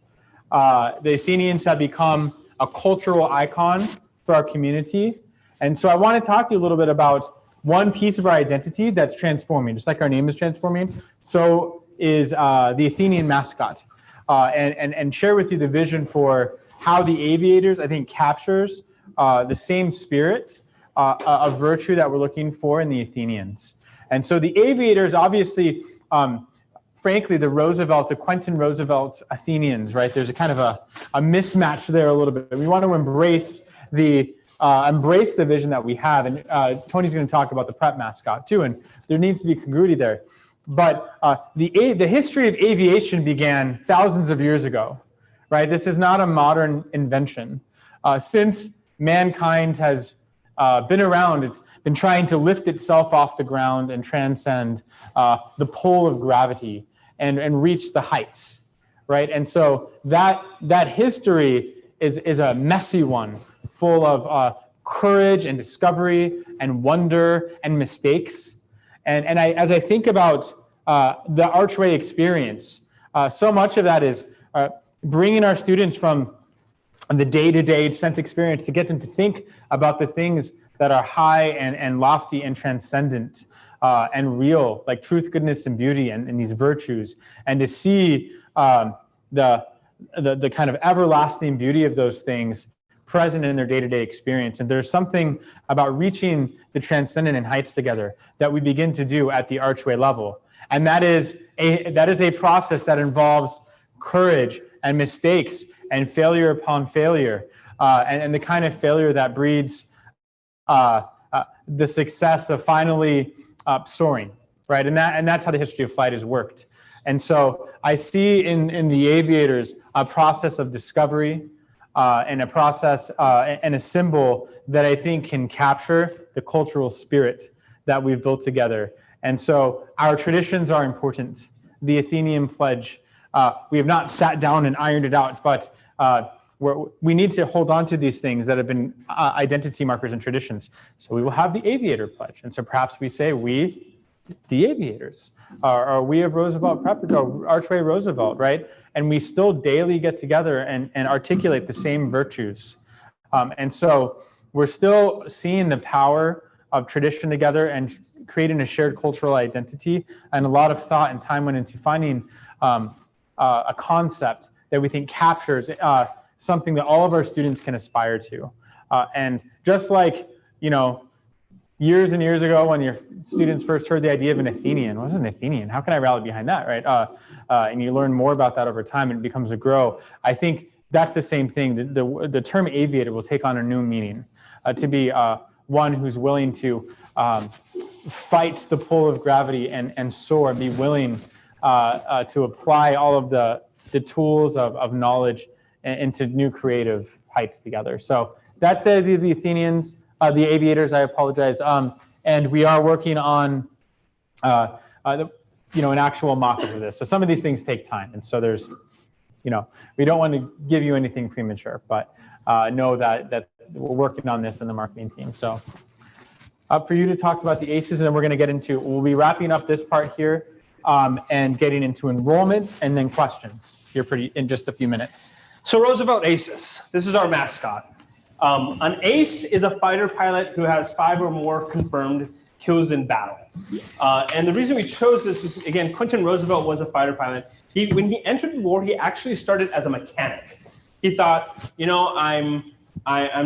The Athenians have become a cultural icon for our community. And so I want to talk to you a little bit about one piece of our identity that's transforming. Just like our name is transforming, so is the Athenian mascot. And share with you the vision for how the aviators, I think, captures the same spirit of virtue that we're looking for in the Athenians. And so the aviators, obviously, frankly, the Quentin Roosevelt Athenians, right? There's a kind of a mismatch there a little bit. We want to embrace the vision that we have. And Tony's going to talk about the prep mascot too, and there needs to be congruity there. But the history of aviation began thousands of years ago, right? This is not a modern invention. Since mankind has been around, it's been trying to lift itself off the ground and transcend the pull of gravity and reach the heights, right? And so that history is a messy one, full of courage and discovery and wonder and mistakes. And as I think about the Archway experience, so much of that is bringing our students from the day-to-day sense experience to get them to think about the things that are high and lofty and transcendent and real, like truth, goodness, and beauty, and these virtues, and to see the kind of everlasting beauty of those things present in their day-to-day experience. And there's something about reaching the transcendent and heights together that we begin to do at the Archway level. And that is a process that involves courage and mistakes and failure upon failure, and the kind of failure that breeds the success of finally soaring, right? And that's how the history of flight has worked. And so I see in the aviators a process of discovery and a process and a symbol that I think can capture the cultural spirit that we've built together. And so our traditions are important. The Athenian pledge, we have not sat down and ironed it out, but we need to hold on to these things that have been identity markers and traditions. So we will have the aviator pledge. And so perhaps we say, we, the aviators, or we of Roosevelt Prep, or Archway Roosevelt, right? And we still daily get together and articulate the same virtues. And so we're still seeing the power of tradition together and creating a shared cultural identity. And a lot of thought and time went into finding a concept that we think captures something that all of our students can aspire to. And just like, years and years ago when your students first heard the idea of an Athenian, what is an Athenian? How can I rally behind that, right? And you learn more about that over time and it becomes a grow. I think that's the same thing. The term aviator will take on a new meaning, to be one who's willing to fight the pull of gravity and soar, be willing to apply all of the tools of knowledge into new creative heights together. So that's the idea of the Athenians, the aviators, I apologize. And we are working on an actual mock-up of this. So some of these things take time. And so there's, we don't want to give you anything premature, but know that we're working on this in the marketing team. So up for you to talk about the ACEs, and then we're going to get into, we'll be wrapping up this part here and getting into enrollment and then questions here in just a few minutes. So Roosevelt Aces, this is our mascot. An ace is a fighter pilot who has 5 or more confirmed kills in battle. And the reason we chose this was, again, Quentin Roosevelt was a fighter pilot. When he entered the war, he actually started as a mechanic. He thought, I'm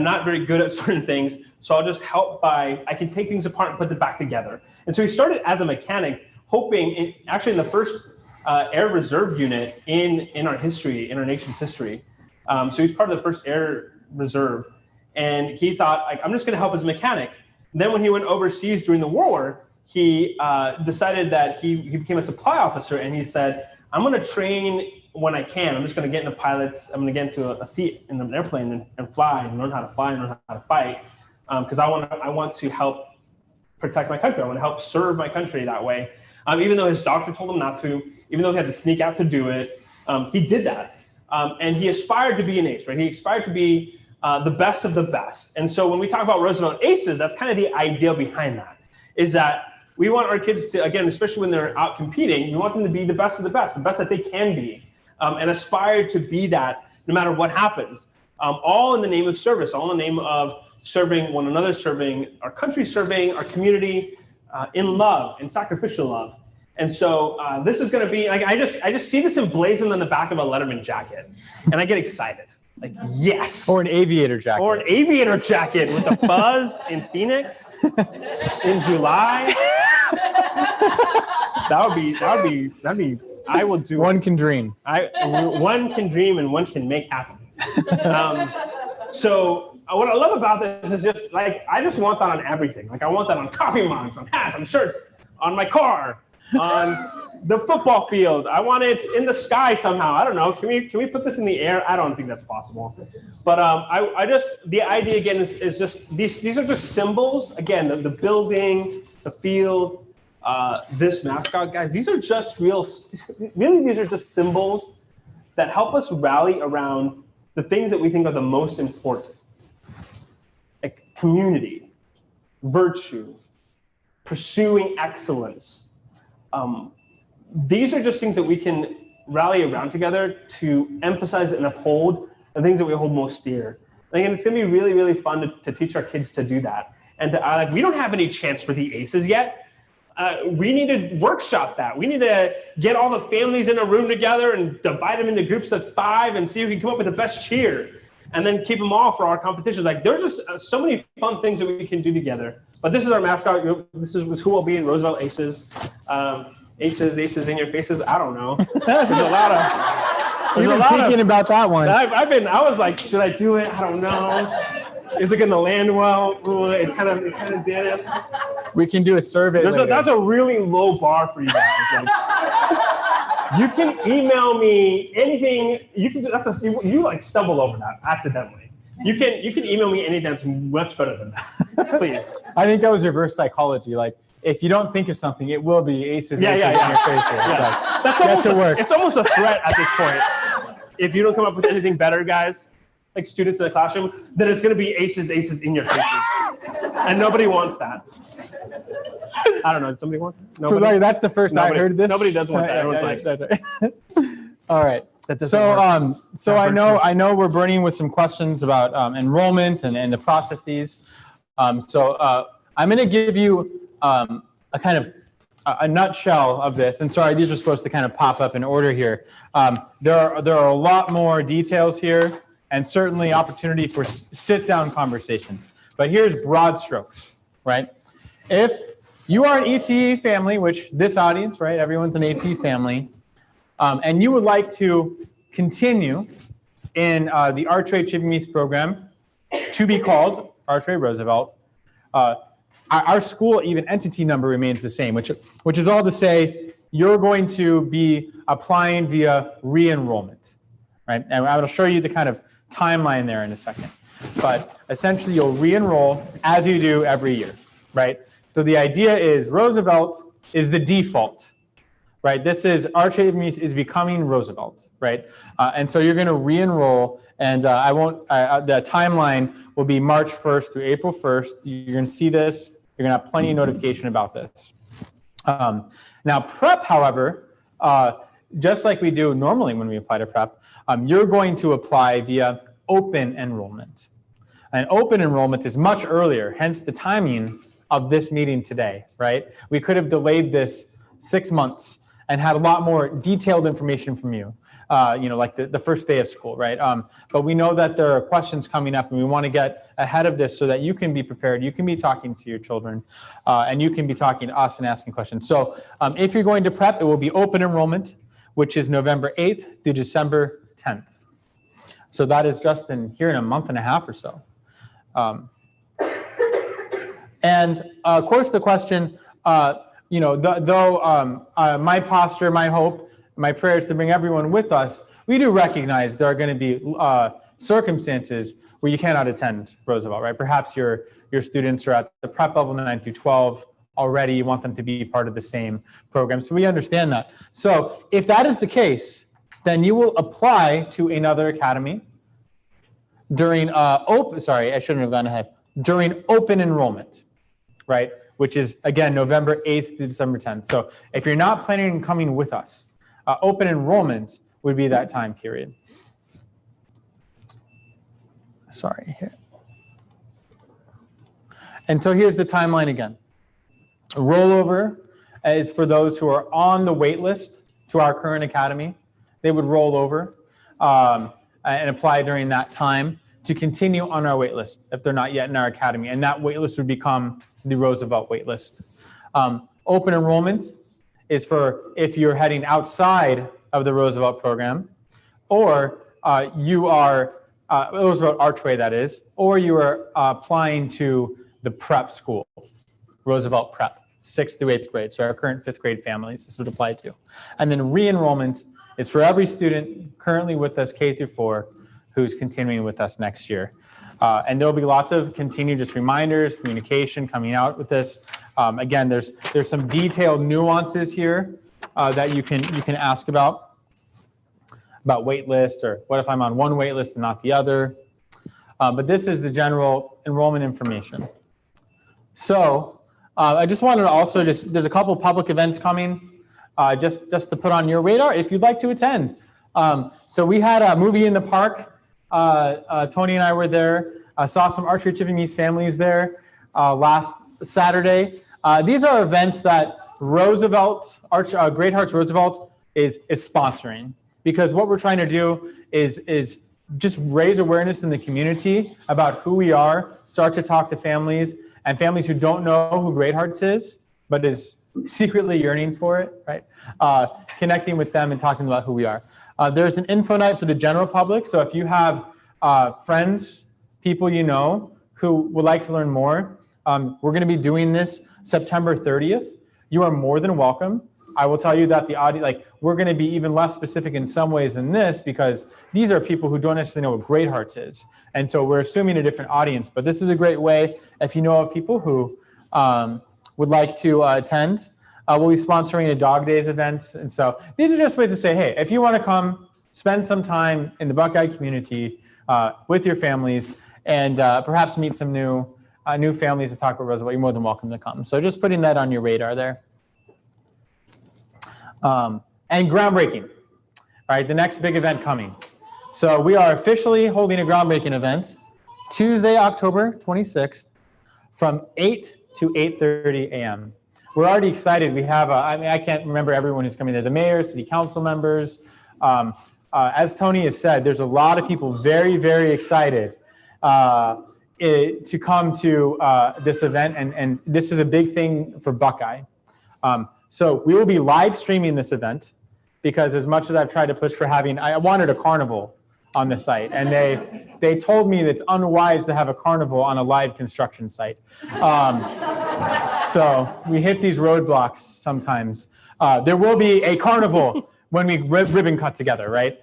not very good at certain things, so I'll just help I can take things apart and put them back together. And so he started as a mechanic, hoping, actually in the first Air Reserve unit in our history, in our nation's history. So he's part of the first Air Reserve. And he thought, I'm just going to help as a mechanic. Then when he went overseas during the war, he decided that he became a supply officer, and he said, I'm going to train when I can. I'm just going to get into pilots. I'm going to get into a seat in an airplane and fly and learn how to fly and learn how to fight, because I want to help protect my country. I want to help serve my country that way. Even though his doctor told him not to, even though he had to sneak out to do it, he did that. And he aspired to be an ace, right? He aspired to be the best of the best. And so when we talk about Roosevelt Aces, that's kind of the idea behind that, is that we want our kids to, again, especially when they're out competing, we want them to be the best of the best that they can be, and aspire to be that no matter what happens, all in the name of service, all in the name of serving one another, serving our country, serving our community, in love, in sacrificial love. And so this is going to be, I just see this emblazoned on the back of a Letterman jacket, and I get excited. Like, yes. Or an aviator jacket. Or an aviator jacket with a buzz in Phoenix in July. That would be, I will do. One can dream. One can dream and one can make happen. So what I love about this is just I just want that on everything. I want that on coffee mugs, on hats, on shirts, on my car, on the football field. I want it in the sky somehow. I don't know. Can we put this in the air? I don't think that's possible. But the idea again is just these are just symbols. Again, the building, the field, this mascot, guys. These are just these are just symbols that help us rally around the things that we think are the most important, like community, virtue, pursuing excellence. These are just things that we can rally around together to emphasize and uphold the things that we hold most dear. And it's going to be really, really fun to teach our kids to do that. And we don't have any chance for the ACEs yet. We need to workshop that. We need to get all the families in a room together and divide them into groups of 5 and see if we can come up with the best cheer, and then keep them all for our competitions. There's just so many fun things that we can do together. But this is our mascot. This is who will be in Roosevelt Aces. Aces in your faces. I don't know. There's a lot of. You've been thinking about that one. I was like, should I do it? I don't know. Is it going to land well? Ooh, it kind of did. We can do a survey. That's a really low bar for you guys. You can email me anything. You can. You stumble over that accidentally. You can email me anything that's much better than that. Please. I think that was reverse psychology. If you don't think of something, it will be aces in your faces. Yeah. It's almost a threat at this point. If you don't come up with anything better, guys, like students in the classroom, then it's going to be aces in your faces. And nobody wants that. I don't know. Does somebody want that? Nobody? That's the first I heard this. Nobody does want that. Everyone's all right. So I know we're burning with some questions about enrollment and the processes. I'm going to give you a kind of a nutshell of this. And sorry, these are supposed to kind of pop up in order here. There are a lot more details here, and certainly opportunity for sit-down conversations. But here's broad strokes, right? If you are an ETE family, which this audience, right, everyone's an ETE family, and you would like to continue in the Archway Achieving East program, to be called Archway Roosevelt, our school even entity number remains the same, which is all to say you're going to be applying via re-enrollment, right? And I will show you the kind of timeline there in a second. But essentially, you'll re-enroll as you do every year, right? So the idea is Roosevelt is the default, right? This is Archway is becoming Roosevelt, right? And so you're going to re-enroll, and I won't. The timeline will be March 1st through April 1st. You're going to see this. You're going to have plenty of notification about this. Now, prep, however, just like we do normally when we apply to prep, you're going to apply via open enrollment. And open enrollment is much earlier, hence the timing of this meeting today, right? We could have delayed this 6 months and had a lot more detailed information from you, like the first day of school, right? But we know that there are questions coming up, and we want to get ahead of this so that you can be prepared, you can be talking to your children, and you can be talking to us and asking questions. So if you're going to prep, it will be open enrollment, which is November 8th through December 10th. So that is just here in a month and a half or so. And of course, the question, my posture, my hope, my prayer is to bring everyone with us. We do recognize there are going to be circumstances where you cannot attend Roosevelt, right? Perhaps your students are at the prep level 9 through 12 already. You want them to be part of the same program. So we understand that. So if that is the case, then you will apply to another academy during during open enrollment, right? Which is, again, November 8th to December 10th. So if you're not planning on coming with us, open enrollment would be that time period. Sorry. Here. And so here's the timeline again. Rollover is for those who are on the wait list to our current academy. They would roll over and apply during that time to continue on our wait list if they're not yet in our academy. And that wait list would become the Roosevelt wait list. Open enrollment is for if you're heading outside of the Roosevelt program, or you are, Roosevelt Archway that is, or you are applying to the prep school, Roosevelt Prep, 6th through 8th grade. So our current 5th grade families, this would apply to. And then re-enrollment is for every student currently with us K through 4 who's continuing with us next year. And there'll be lots of continued just reminders, communication coming out with this. Again, there's some detailed nuances here that you can ask about wait list, or what if I'm on one wait list and not the other. But this is the general enrollment information. So I just wanted to also there's a couple public events coming just to put on your radar if you'd like to attend. So we had a movie in the park. Tony and I were there. Saw some Archway Achieving East families there last Saturday. These are events that Roosevelt, Great Hearts Roosevelt is sponsoring, because what we're trying to do is just raise awareness in the community about who we are, start to talk to families, and families who don't know who Great Hearts is, but is secretly yearning for it, right? Connecting with them and talking about who we are. There's an info night for the general public. So if you have friends, people you know who would like to learn more, we're going to be doing this September 30th. You are more than welcome. I will tell you that the audience, we're going to be even less specific in some ways than this, because these are people who don't necessarily know what Great Hearts is. And so we're assuming a different audience. But this is a great way, if you know of people who would like to attend. We'll be sponsoring a Dog Days event. And so these are just ways to say, hey, if you want to come, spend some time in the Buckeye community with your families, and perhaps meet some new families to talk about Roosevelt, you're more than welcome to come. So just putting that on your radar there. And groundbreaking, right? The next big event coming. So we are officially holding a groundbreaking event Tuesday, October 26th from 8 to 8:30 a.m. We're already excited. We have, I can't remember everyone who's coming there, the mayor, city council members. As Tony has said, there's a lot of people very, very excited to come to this event, and this is a big thing for Buckeye. So we will be live streaming this event because as much as I've tried to push for having, I wanted a carnival on the site, and they told me that it's unwise to have a carnival on a live construction site. So we hit these roadblocks sometimes. There will be a carnival when we ribbon cut together, right?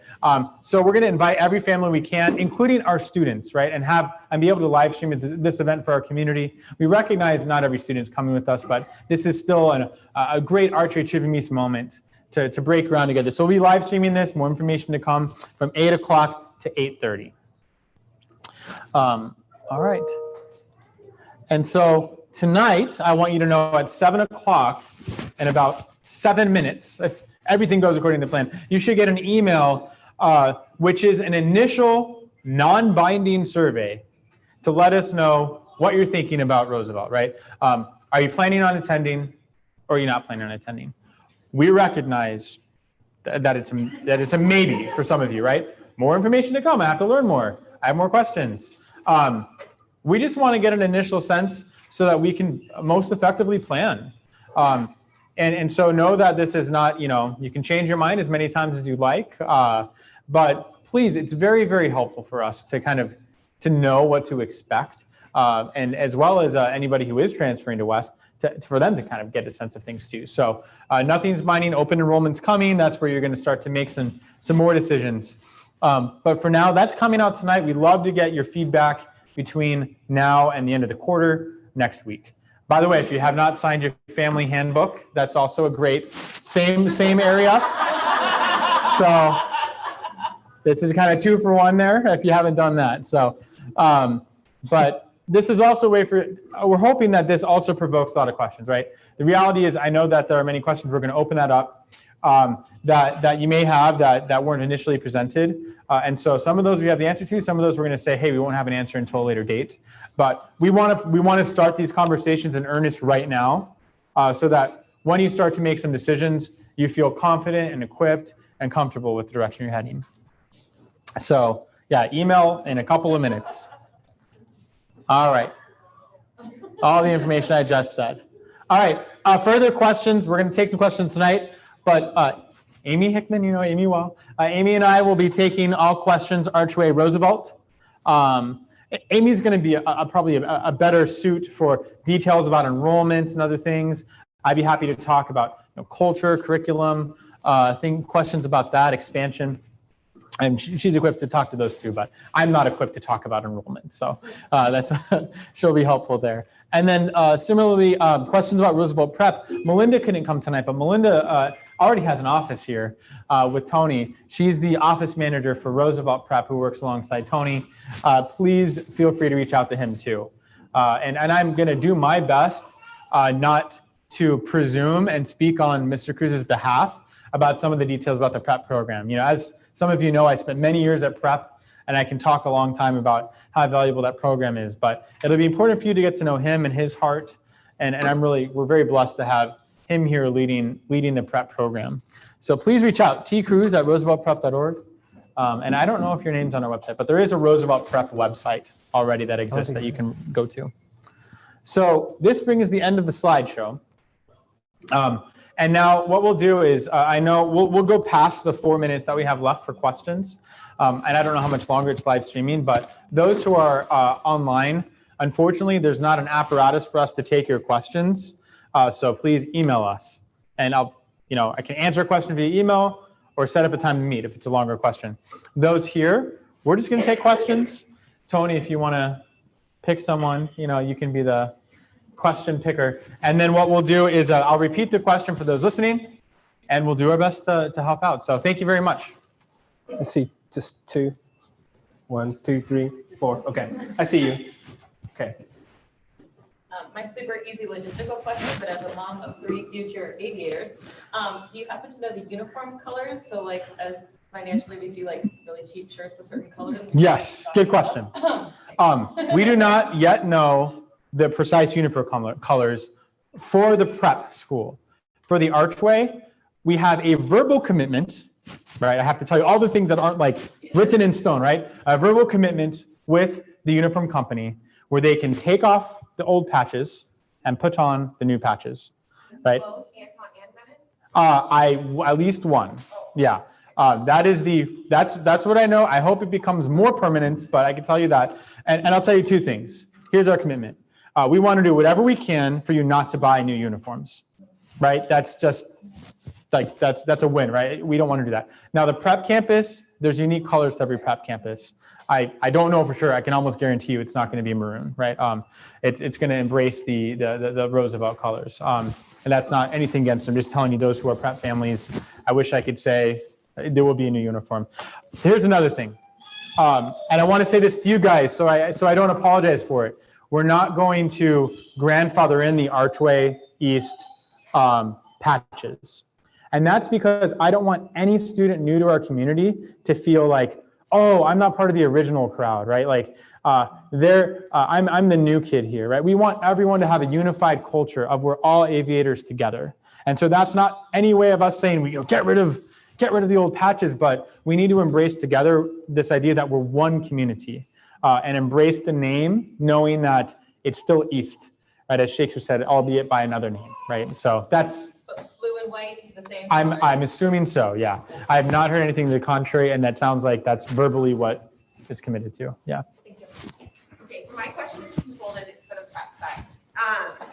So we're going to invite every family we can, including our students, right? And be able to live stream this event for our community. We recognize not every student's coming with us, but this is still a great archery trivia meets moment to break ground together. So we'll be live streaming this, more information to come from 8 o'clock to 8:30. All right. And so tonight, I want you to know at 7 o'clock, in about 7 minutes, if everything goes according to plan, you should get an email, which is an initial non-binding survey to let us know what you're thinking about Roosevelt, right? Are you planning on attending or are you not planning on attending? We recognize that it's a maybe for some of you, right? More information to come. I have to learn more. I have more questions. We just want to get an initial sense so that we can most effectively plan. And so know that this is not, you can change your mind as many times as you like, but please, it's very, very helpful for us to to know what to expect, and as well as anybody who is transferring to West, for them to kind of get a sense of things too. So nothing's binding, open enrollment's coming. That's where you're going to start to make some more decisions. But for now, that's coming out tonight. We'd love to get your feedback between now and the end of the quarter next week. By the way, if you have not signed your family handbook, that's also a great, same area. So this is kind of 2 for 1 there if you haven't done that. So, but this is also a way we're hoping that this also provokes a lot of questions, right? The reality is I know that there are many questions. We're going to open that up that you may have that weren't initially presented. And so some of those we have the answer to, some of those we're going to say, hey, we won't have an answer until a later date. But we want to start these conversations in earnest right now so that when you start to make some decisions, you feel confident and equipped and comfortable with the direction you're heading. So yeah, email in a couple of minutes. All right. All the information I just said. All right. Further questions. We're going to take some questions tonight, but Amy Hickman, you know Amy well. Amy and I will be taking all questions Archway Roosevelt. Amy's going to be probably a better suit for details about enrollment and other things. I'd be happy to talk about culture, curriculum, questions about that, expansion. And she's equipped to talk to those two, but I'm not equipped to talk about enrollment. So she'll be helpful there. And then similarly, questions about Roosevelt Prep. Melinda couldn't come tonight, but Melinda already has an office here with Tony. She's the office manager for Roosevelt Prep who works alongside Tony. Please feel free to reach out to him too. And I'm going to do my best not to presume and speak on Mr. Cruz's behalf about some of the details about the prep program. As some of you know, I spent many years at prep, and I can talk a long time about how valuable that program is. But it'll be important for you to get to know him and his heart. And we're very blessed to have him here leading the prep program. So please reach out, tcruz@rooseveltprep.org. And I don't know if your name's on our website, but there is a Roosevelt Prep website already that exists that you can go to. So this brings the end of the slideshow. And now what we'll do is, I know we'll go past the 4 minutes that we have left for questions. And I don't know how much longer it's live streaming, but those who are online, unfortunately, there's not an apparatus for us to take your questions. So please email us. And I can answer a question via email or set up a time to meet if it's a longer question. Those here, we're just going to take questions. Tony, if you want to pick someone, you can be the question picker. And then what we'll do is I'll repeat the question for those listening, and we'll do our best to help out. So thank you very much. Let's see, just 2, 1, 2, 3, 4. Okay, I see you. Okay. Mine's super easy logistical question, but as a mom of 3 future aviators, do you happen to know the uniform colors? So as financially we see really cheap shirts of certain colors? Yes, good question. We do not yet know the precise uniform colors for the prep school. For the Archway, we have a verbal commitment, right? I have to tell you all the things that aren't like written in stone, right? A verbal commitment with the uniform company where they can take off the old patches and put on the new patches, right? Both Anton and Menace? At least one, yeah. That's what I know. I hope it becomes more permanent, but I can tell you that. And I'll tell you two things. Here's our commitment. We want to do whatever we can for you not to buy new uniforms, right? That's just like, that's a win, right? We don't want to do that. Now the prep campus, there's unique colors to every prep campus. I don't know for sure. I can almost guarantee you it's not going to be maroon, right? It's going to embrace the Roosevelt colors. And that's not anything against them. Just telling you those who are prep families, I wish I could say there will be a new uniform. Here's another thing. And I want to say this to you guys, so I don't apologize for it. We're not going to grandfather in the Archway East patches. And that's because I don't want any student new to our community to feel like, oh, I'm not part of the original crowd, right? Like I'm the new kid here, right? We want everyone to have a unified culture of we're all aviators together. And so that's not any way of us saying we get rid of the old patches, but we need to embrace together this idea that we're one community and embrace the name, knowing that it's still East, right? As Shakespeare said, albeit by another name, right? So that's Blue and white, the same. I'm assuming so, yeah. I have not heard anything to the contrary, and that sounds like that's verbally what is committed to, yeah. Thank you. Okay, so my question is twofold, and it's for the prep side.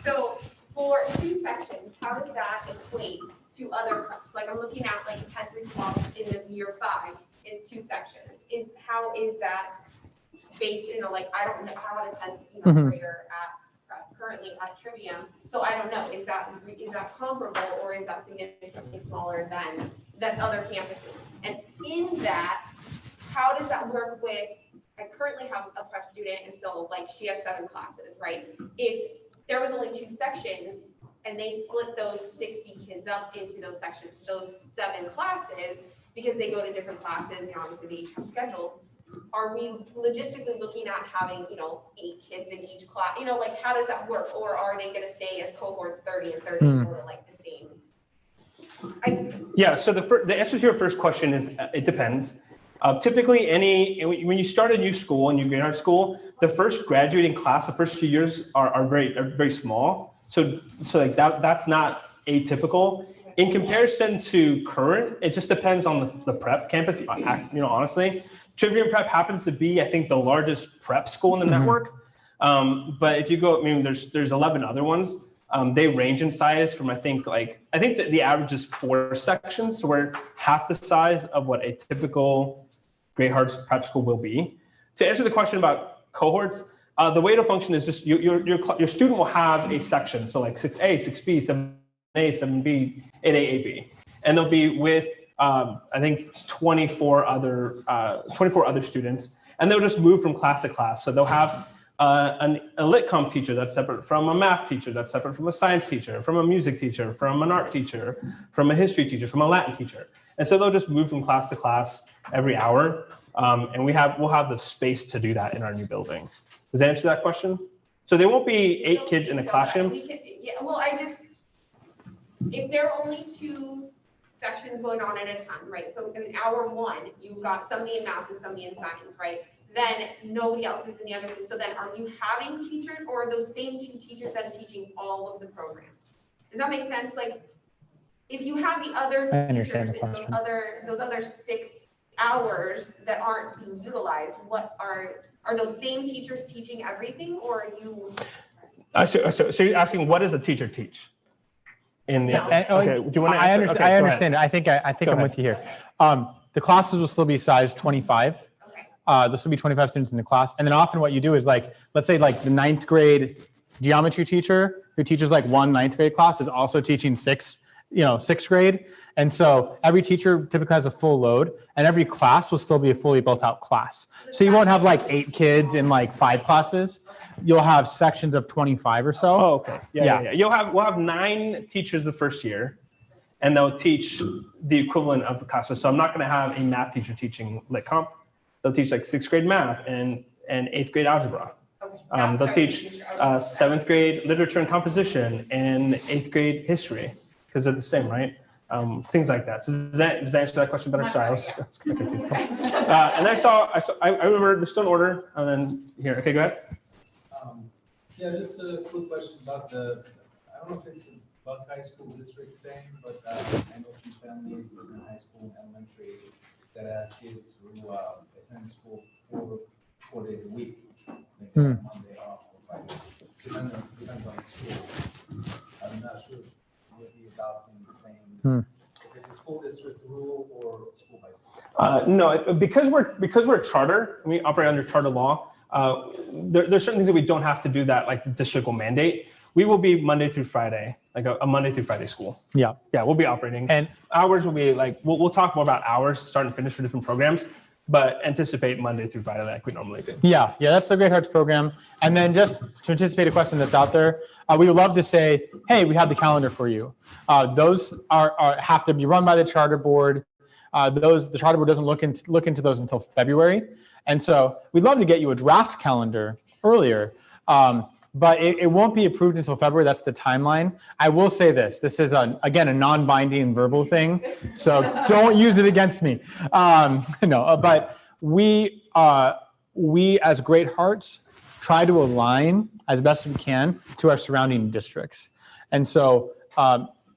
So for 2 sections, how does that equate to other preps? Like I'm looking at like 10 through 12 in the year 5, it's 2 sections. How is that based in like, I don't know how a 10th grader at currently at Trivium, so I don't know, is that comparable or is that significantly smaller than other campuses? And in that, how does that work with, I currently have a prep student, and so like she has 7 classes, right? If there was only 2 sections and they split those 60 kids up into those sections, those 7 classes, because they go to different classes, obviously they each have schedules, are we logistically looking at having, 8 kids in each class? Like how does that work? Or are they going to stay as cohorts 30 and 30 and go to like the same? Yeah, so the answer to your first question is it depends. Typically, when you start a new school and you get out of school, the first graduating class, the first few years are very small. So like that's not atypical. In comparison to current, it just depends on the prep campus. Honestly, Trivium Prep happens to be, I think, the largest prep school in the network. But if you go, there's 11 other ones. They range in size from I think that the average is 4 sections, so we're half the size of what a typical Great Hearts prep school will be. To answer the question about cohorts, the way to function is just your student will have a section, so like 6A, 6B, 7A, 7B, 8A, 8B, and they'll be with I think 24 other students, and they'll just move from class to class. So they'll have a lit comp teacher that's separate from a math teacher, that's separate from a science teacher, from a music teacher, from an art teacher, from a history teacher, from a Latin teacher. And so they'll just move from class to class every hour. And we'll have the space to do that in our new building. Does that answer that question? So there won't be 8 kids in a classroom. If there are only 2 sections going on at a time, right? So in hour 1, you've got somebody in math and somebody in science, right? Then nobody else is in the other. So then are you having teachers, or are those same 2 teachers that are teaching all of the program? Does that make sense? Like if you have the other teachers in those other 6 hours that aren't being utilized, what are those same teachers teaching everything, or are you? So you're asking, what does a teacher teach? Okay, do you want to answer? Okay, I understand it. I think I'm with you here. The classes will still be size 25. Okay. There'll still be 25 students in the class. And then often what you do is like, let's say like the 9th grade geometry teacher who teaches like 1 9th grade class is also teaching 6th grade. And so every teacher typically has a full load, and every class will still be a fully built out class. So you won't have like 8 kids in like 5 classes. You'll have sections of 25 or so. Oh, okay. Yeah. We'll have 9 teachers the first year, and they'll teach the equivalent of the classes. So I'm not going to have a math teacher teaching lit comp. They'll teach like 6th grade math and 8th grade algebra. Okay. question. They'll teach 7th grade literature and composition and 8th grade history because they're the same, right? Things like that. So does that answer that question better? Sorry, I was kind of confused. And I remember there's still an order, and then here. Okay, go ahead. Yeah, just a quick question about I don't know if it's a Buckeye School District thing, but I know a few families in high school and elementary that have kids who attend school 4 days a week. Like Monday off or Friday. Depends on school. I'm not sure if we'll be adopting the same, if it's a school district rule or school by school. No, because we're a charter, we operate under charter law. There's certain things that we don't have to do that, like the district will mandate. We will be Monday through Friday, like a Monday through Friday school. Yeah. Yeah, we'll be operating. And hours will be like, we'll talk more about hours, start and finish for different programs, but anticipate Monday through Friday like we normally do. yeah, that's the Great Hearts program. And then just to anticipate a question that's out there, we would love to say, hey, we have the calendar for you. Those have to be run by the charter board. The charter board doesn't look into those until February. And so we'd love to get you a draft calendar earlier. But it won't be approved until February. That's the timeline. I will say this. This is, again, a non-binding verbal thing. So don't use it against me. But we as Great Hearts try to align as best we can to our surrounding districts. And so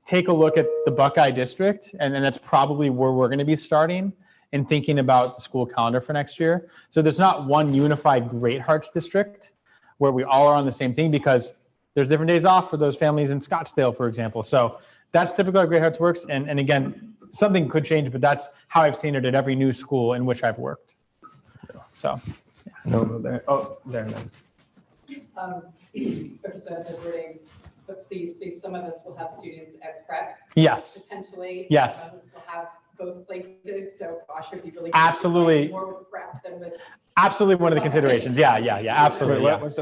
take a look at the Buckeye district, and that's probably where we're going to be starting in thinking about the school calendar for next year. So there's not one unified Great Hearts district where we all are on the same thing, because there's different days off for those families in Scottsdale, for example. So that's typically how Great Hearts works. And again, something could change, but that's how I've seen it at every new school in which I've worked. So. No, there. Oh, there. Okay, so I'm diverting, but please, some of us will have students at prep. Yes. Potentially. Yes. Some of us will have both places, so gosh, it'd be really. Absolutely. More with prep than with. Absolutely one of the considerations. Yeah, absolutely. Wait,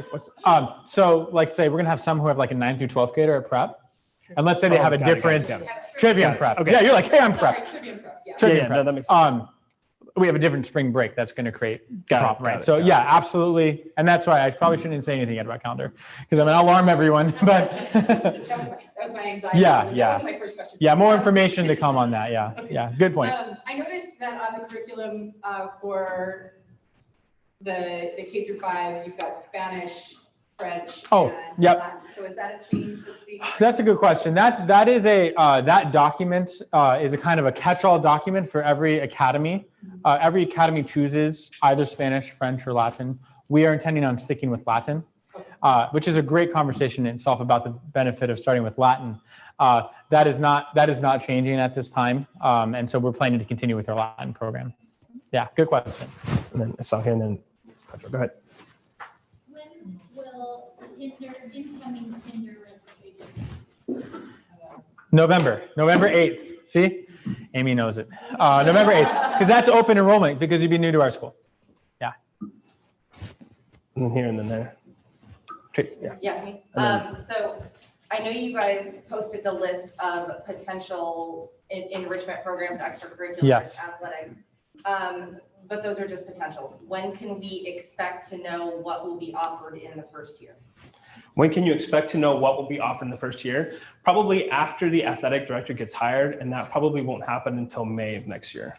Yeah. So like say we're gonna have some who have like a 9th through 12th grader at prep. And let's say they have a different trivia prep. Okay. Yeah, you're like, hey, I'm prep. Sorry, trivia prep, yeah. Trivia Yeah, prep. no, that makes sense. We have a different spring break that's going to create Got it, problem, got right? it, So got it. yeah, absolutely. And that's why I probably shouldn't say anything yet about calendar, because I'm going to alarm everyone, but That was my anxiety. Yeah, That yeah. was my first question. yeah, more information to come on that. Yeah, good point. I noticed that on the curriculum for the K-5, you've got Spanish, French. Oh, and yep. Latin. So is that a change that's being? That's a good question. That is that document is a kind of a catch-all document for every academy. Every academy chooses either Spanish, French, or Latin. We are intending on sticking with Latin, which is a great conversation in itself about the benefit of starting with Latin. That is not changing at this time, and so we're planning to continue with our Latin program. Yeah, good question. And then I saw here, and then Patrick, go ahead. When will incoming kinder registration? November 8th. See, Amy knows it. November 8th, because that's open enrollment because you'd be new to our school. Yeah. And then here, and then there. Trace, yeah. Yeah, so I know you guys posted the list of potential enrichment programs, extracurriculars, Yes. athletics. But those are just potentials. When can we expect to know what will be offered in the first year? When can you expect to know what will be offered in the first year? Probably after the athletic director gets hired, and that probably won't happen until May of next year.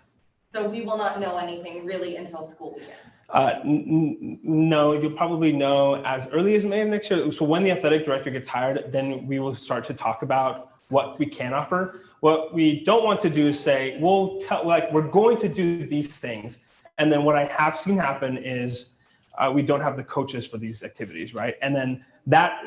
So we will not know anything really until school begins. No, you'll probably know as early as May of next year. So when the athletic director gets hired, then we will start to talk about what we can offer. What we don't want to do is say, we're going to do these things. And then what I have seen happen is we don't have the coaches for these activities, right? And then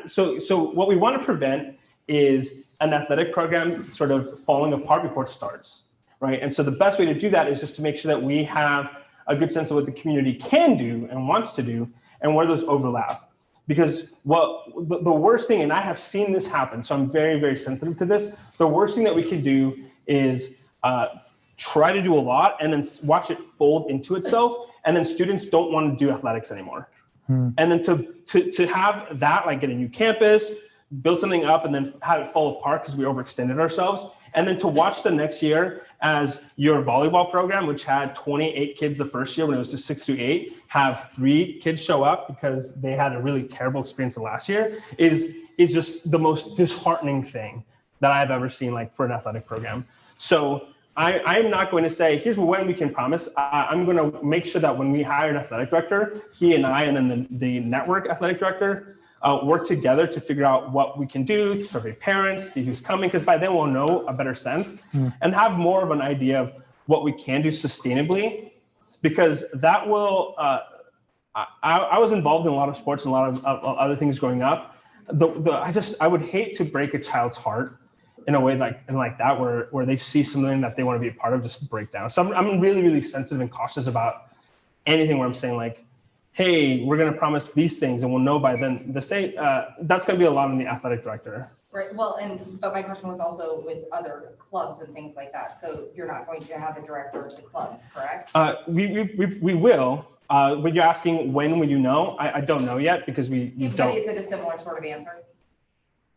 so what we want to prevent is an athletic program sort of falling apart before it starts, right? And so the best way to do that is just to make sure that we have a good sense of what the community can do and wants to do and where those overlap. Because the worst thing, and I have seen this happen, so I'm very, very sensitive to this, the worst thing that we could do is try to do a lot and then watch it fold into itself, and then students don't want to do athletics anymore. And then to have that, like get a new campus, build something up, and then have it fall apart because we overextended ourselves, And then to watch the next year as your volleyball program, which had 28 kids the first year when it was just 6 through 8, have 3 kids show up because they had a really terrible experience the last year is just the most disheartening thing that I've ever seen, like, for an athletic program. So I'm not going to say, here's when we can promise. I'm going to make sure that when we hire an athletic director, he and I and then the network athletic director work together to figure out what we can do, to survey parents, see who's coming, because by then we'll know a better sense and have more of an idea of what we can do sustainably, because that will, I was involved in a lot of sports and a lot of other things growing up. I would hate to break a child's heart in a way like that, where they see something that they want to be a part of just break down. So I'm really, really sensitive and cautious about anything where I'm saying, like, hey, we're going to promise these things and we'll know by then. That's going to be a lot on the athletic director. Right, well, but my question was also with other clubs and things like that. So you're not going to have a director of the clubs, correct? We will. But you're asking when will you know? I don't know yet, because we don't. Is it a similar sort of answer?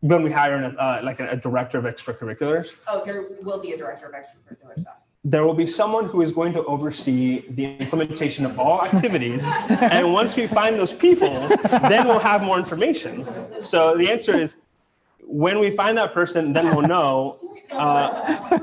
When we hire a director of extracurriculars. Oh, there will be a director of extracurricular stuff. There will be someone who is going to oversee the implementation of all activities. And once we find those people, then we'll have more information. So the answer is, when we find that person, then we'll know.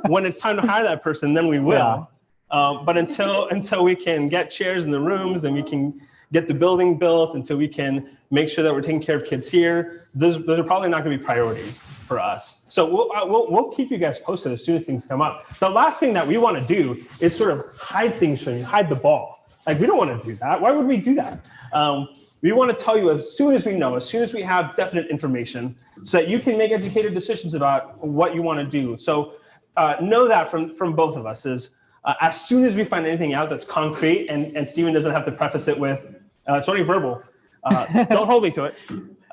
When it's time to hire that person, then we will. But until we can get chairs in the rooms and we can get the building built, until we can make sure that we're taking care of kids here, those are probably not going to be priorities for us. So we'll keep you guys posted as soon as things come up. The last thing that we want to do is sort of hide things from you, hide the ball. Like, we don't want to do that. Why would we do that? We want to tell you as soon as we know, as soon as we have definite information, so that you can make educated decisions about what you want to do. So know that from both of us is, as soon as we find anything out that's concrete, and Steven doesn't have to preface it with, it's only verbal, don't hold me to it.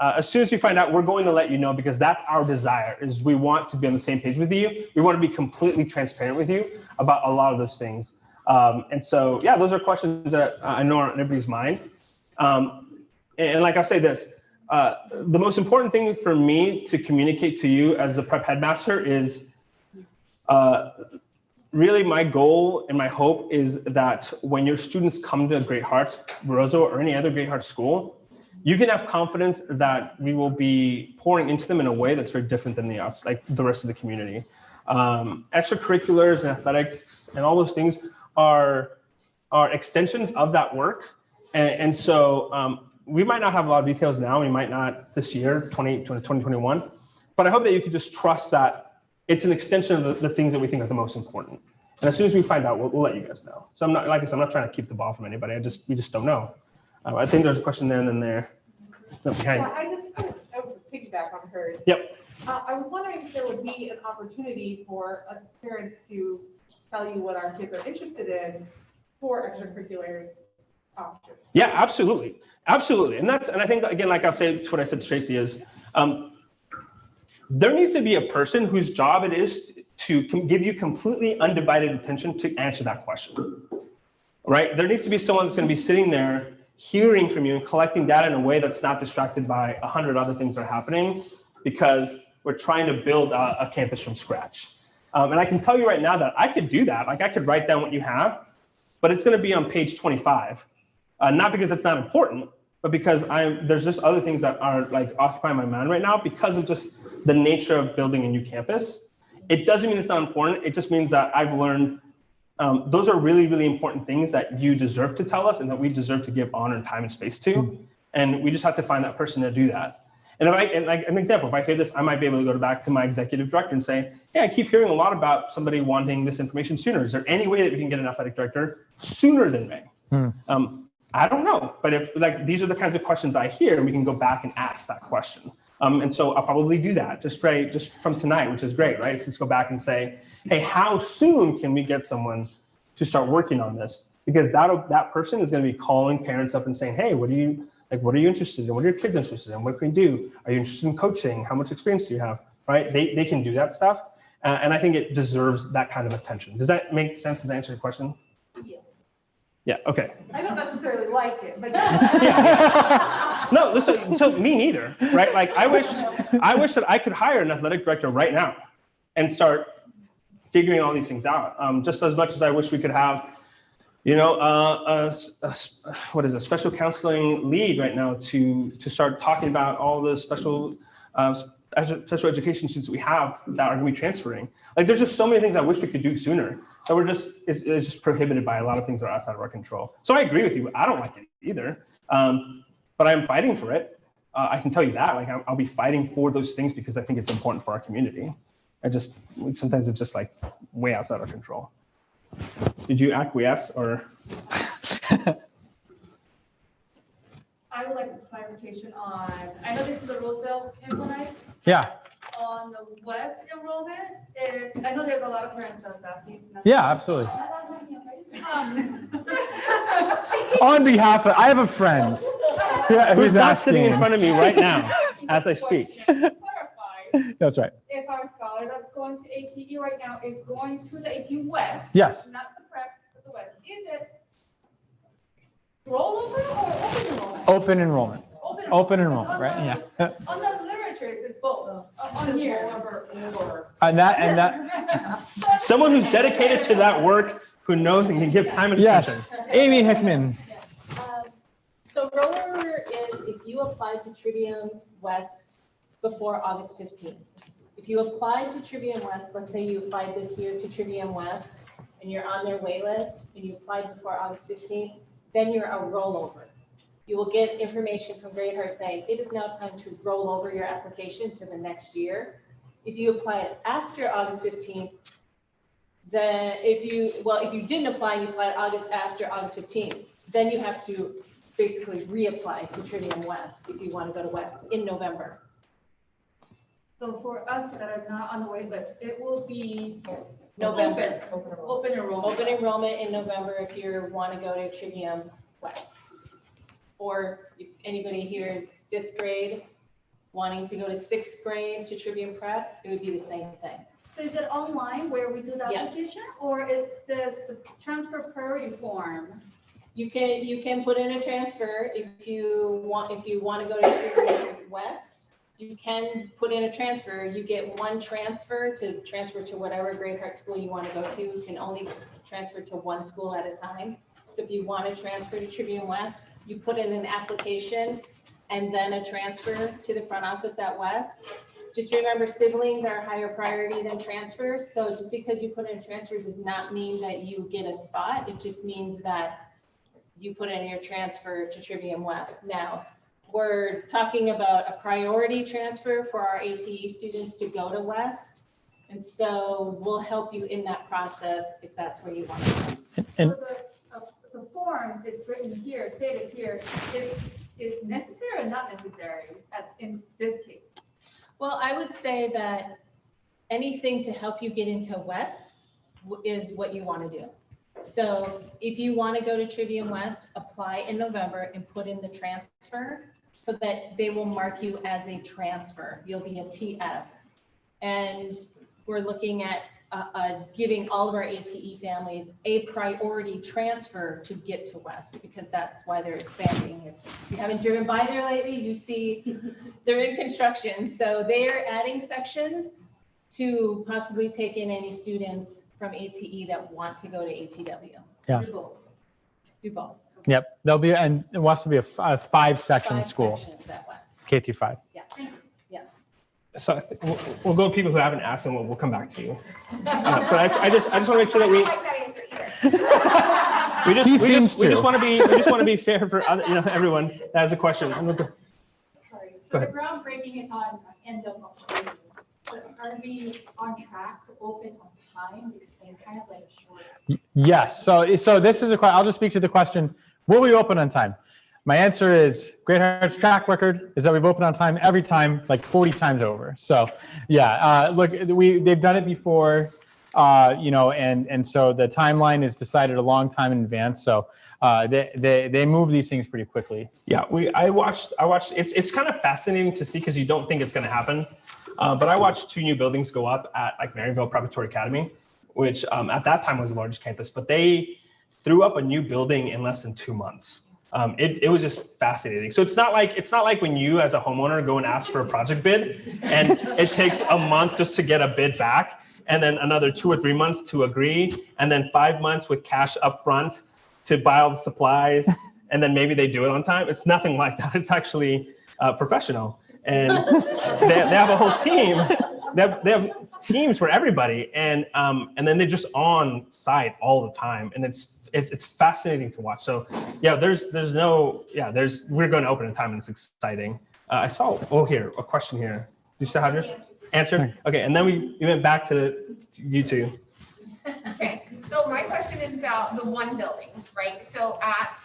As soon as we find out, we're going to let you know, because that's our desire, is we want to be on the same page with you. We want to be completely transparent with you about a lot of those things. And so, yeah, those are questions that I know are on everybody's mind. And like I'll say this, the most important thing for me to communicate to you as a prep headmaster is, really my goal and my hope is that when your students come to Great Hearts, Roosevelt, or any other Great Hearts school, you can have confidence that we will be pouring into them in a way that's very different than the rest of the community. Extracurriculars and athletics and all those things are extensions of that work. And so we might not have a lot of details now. We might not this year, 2021. But I hope that you can just trust that it's an extension of the things that we think are the most important. And as soon as we find out, we'll let you guys know. So I'm not, like I said, I'm not trying to keep the ball from anybody. We just don't know. I think there's a question there and then there. No, behind. Yeah, I was a piggyback on hers. Yep. I was wondering if there would be an opportunity for us parents to tell you what our kids are interested in for extracurriculars options. Yeah, absolutely. Absolutely. And I think, again, like I'll say what I said to Tracy is, there needs to be a person whose job it is to give you completely undivided attention to answer that question, right? There needs to be someone that's going to be sitting there hearing from you and collecting data in a way that's not distracted by 100 other things that are happening, because we're trying to build a campus from scratch. And I can tell you right now that I could do that. Like, I could write down what you have, but it's going to be on page 25. Not because it's not important, but because there's just other things that are like occupying my mind right now because of just the nature of building a new campus. It doesn't mean it's not important. It just means that I've learned those are really, really important things that you deserve to tell us and that we deserve to give honor and time and space to. And we just have to find that person to do that. And like an example, if I hear this, I might be able to go back to my executive director and say, hey, I keep hearing a lot about somebody wanting this information sooner. Is there any way that we can get an athletic director sooner than May? I don't know, but if these are the kinds of questions I hear, we can go back and ask that question. And so I'll probably do that just from tonight, which is great, right? Let's go back and say, hey, how soon can we get someone to start working on this? Because that person is going to be calling parents up and saying, hey, what are you interested in? What are your kids interested in? What can we do? Are you interested in coaching? How much experience do you have? Right? They can do that stuff. And I think it deserves that kind of attention. Does that make sense? Does that answer your question? Yeah, okay. I don't necessarily like it, but yeah. No, so me neither, right? Like I wish that I could hire an athletic director right now and start figuring all these things out. Just as much as I wish we could have, what is a special counseling lead right now to start talking about all the special education students we have that are going to be transferring. Like, there's just so many things I wish we could do sooner. So it's just prohibited by a lot of things that are outside of our control. So I agree with you. I don't like it either, but I'm fighting for it. I can tell you that. Like, I'll be fighting for those things because I think it's important for our community. Sometimes it's just like way outside our control. Did you acquiesce or? I would like a clarification on, I know this is a Roosevelt implement. Yeah. On the West enrollment, I know there's a lot of parents that are asking. Yeah, absolutely. On behalf of, I have a friend who's not sitting in asking. front of me right now as I speak. Clarify, That's right. if our scholar that's going to ATE right now is going to the AT West. Yes. Not the prep, but the West. Is it rollover or open enrollment? Open enrollment. Open enrollment, On right? the- Yeah. On the literature, it says both. On here. And that. Someone who's dedicated to that work, who knows and can give time and attention. Yes. Amy Hickman. So rollover is if you applied to Trivium West before August 15th. If you applied to Trivium West, let's say you applied this year to Trivium West and you're on their wait list and you applied before August 15th, then you're a rollover. You will get information from Great Heart saying it is now time to roll over your application to the next year. If you applied after August 15th, then if you didn't apply, you applied after August 15th, then you have to basically reapply to Trivium West if you want to go to West in November. So for us that are not on the wait list, it will be November. open enrollment. Open enrollment in November if you want to go to Trivium West. Or if anybody here is 5th grade wanting to go to 6th grade to Trivium Prep, it would be the same thing. So is it online where we do the Yes. application, or is the transfer priority form? You can put in a transfer if you want to go to Trivium West. You can put in a transfer. You get one transfer to whatever Great Heart school you want to go to. You can only transfer to one school at a time. So if you want to transfer to Trivium West, you put in an application and then a transfer to the front office at West. Just remember, siblings are a higher priority than transfers. So just because you put in a transfer does not mean that you get a spot. It just means that you put in your transfer to Trivium West. Now, we're talking about a priority transfer for our ATE students to go to West. And so we'll help you in that process if that's where you want to go. And So the form that's written here, stated here, is necessary or not necessary in this case? Well, I would say that anything to help you get into West is what you want to do. So if you want to go to Trivium West, apply in November and put in the transfer so that they will mark you as a transfer. You'll be a TS. And we're looking at giving all of our ATE families a priority transfer to get to West, because that's why they're expanding. If you haven't driven by there lately, you see they're in construction. So they are adding sections to possibly take in any students from ATE that want to go to ATW. Yeah. Do both. yep, there'll be, and West will be a 5-section 5 school, sections at West. K-5. Yeah. So I think we'll go with people who haven't asked, and we'll come back to you. But I just want to make sure that I don't like that answer either. we just want to be fair for other, everyone that has a question. Sorry, Go so the ahead. groundbreaking is on end of October. But are we on track to open on time? Because they're kind of like a short. Yes. So this is a question. I'll just speak to the question: will we open on time? My answer is Great Heart's track record is that we've opened on time every time, like 40 times over. So yeah, look, they've done it before, and so the timeline is decided a long time in advance. So they move these things pretty quickly. Yeah, I watched. It's kind of fascinating to see because you don't think it's going to happen. But I watched 2 new buildings go up at like Maryville Preparatory Academy, which at that time was the largest campus. But they threw up a new building in less than 2 months. It was just fascinating. So it's not like when you as a homeowner go and ask for a project bid and it takes a month just to get a bid back. and then another 2 or 3 months to agree, and then 5 months with cash up front to buy all the supplies, and then maybe they do it on time. It's nothing like that. It's actually professional. And they have a whole team. They have teams for everybody, and then they're just on site all the time, and it's fascinating to watch. So yeah, we're going to open in time, and it's exciting. I saw here a question here. Do you still have yours? Answer? Okay, and then we went back to you two. Okay, so my question is about the one building, right? So at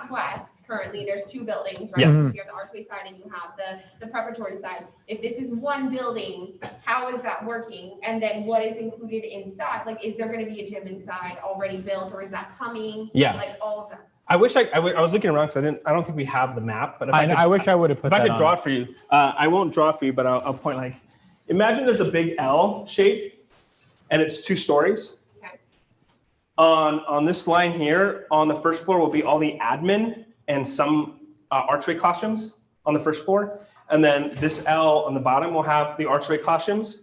West, currently, there's 2 buildings, right? Yes. You have the archway side and you have the preparatory side. If this is one building, how is that working? And then what is included inside? Like, is there gonna be a gym inside already built, or is that coming? Yeah. Like, all of that? I wish I was looking around because I don't think we have the map, but if I wish I would have put that if I could on. draw it for you, I won't draw it for you, but I'll point like, imagine there's a big L shape and it's 2 stories. Okay. On this line here, on the first floor will be all the admin and some archway classrooms on the first floor. And then this L on the bottom will have the archway classrooms.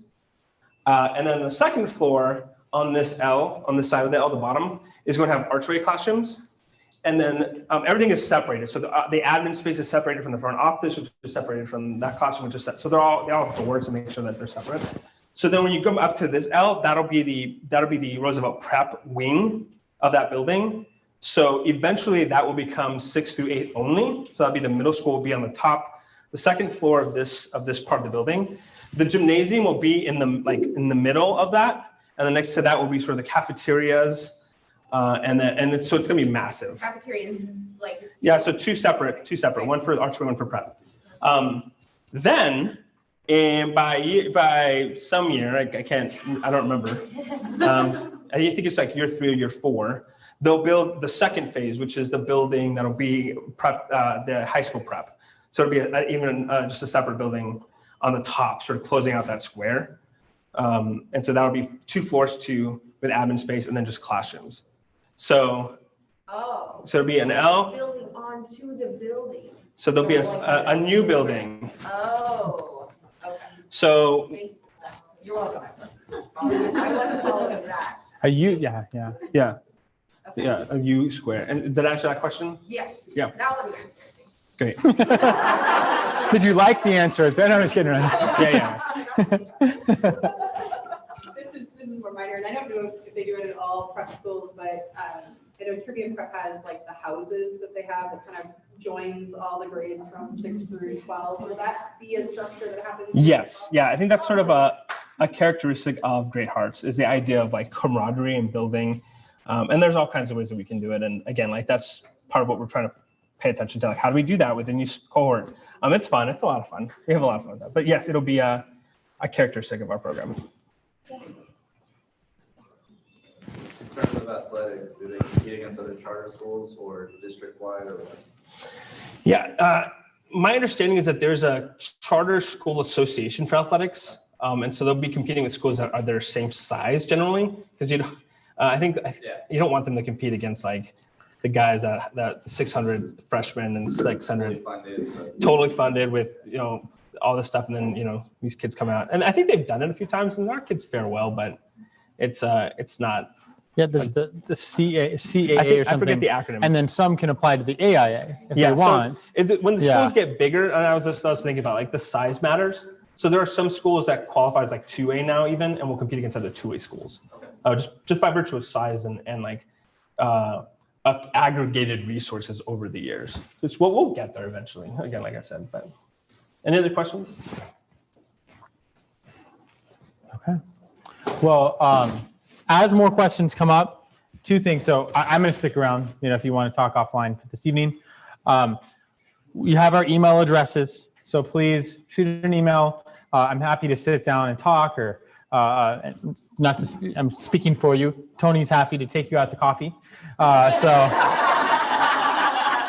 And then the second floor on this L, on the side of the L, the bottom, is going to have archway classrooms. And then everything is separated. So the admin space is separated from the front office, which is separated from that classroom, which is set. So they all have doors to make sure that they're separate. So then when you come up to this L, that'll be the Roosevelt Prep wing of that building. So eventually that will become 6 through 8 only. So that'll be the middle school will be on the top, the second floor of this part of the building. The gymnasium will be in the middle of that, and then next to that will be sort of the cafeterias. So it's going to be massive. Cafeteria is like. Yeah, so two separate, one for archway, one for prep. Then, by some year, I don't remember. I think it's like year 3 or year 4. They'll build the second phase, which is the building that'll be prep, the high school prep. So it'll be just a separate building on the top, sort of closing out that square. And so that'll be 2 floors, with admin space, and then just classrooms. So it'll be an L. Building onto the building. So there'll be a new building. Oh, okay. So You're welcome. I wasn't following that. Yeah, a U square. And did that answer that question? Yes. Yeah. Now let me answer. Great. Did you like the answers? No, I'm just kidding. Yeah. This is more minor, and I don't know if they do it at all prep schools, but I know Tribune Prep has like the houses that they have that kind of joins all the grades from 6 through 12. Will that be a structure that happens? Yes. Yeah. I think that's sort of a characteristic of Great Hearts is the idea of like camaraderie and building. And there's all kinds of ways that we can do it. And again, like that's part of what we're trying to pay attention to. Like, how do we do that with a new cohort? It's fun. It's a lot of fun. We have a lot of fun with that. But yes, it'll be a characteristic of our program. In terms of athletics, do they compete against other charter schools or district-wide or what? Yeah, my understanding is that there's a charter school association for athletics. And so they'll be competing with schools that are their same size generally, because I think you don't want them to compete against like the guys that the 600 freshmen and 600 totally funded with, all this stuff. And then, these kids come out, and I think they've done it a few times and our kids fare well, but it's not. Yeah, there's the CAA or something. I forget the acronym. And then some can apply to the AIA if they want. So when the schools get bigger, and I was thinking about like the size matters. So there are some schools that qualify as like 2A now even, and will compete against other 2A schools. Okay. Just by virtue of size and like aggregated resources over the years. It's what we'll get there eventually. Again, like I said, but any other questions? Okay. Well, as more questions come up, 2 things. So I'm going to stick around, if you want to talk offline for this evening. We have our email addresses, so please shoot an email. I'm happy to sit down and talk, or I'm speaking for you. Tony's happy to take you out to coffee. Just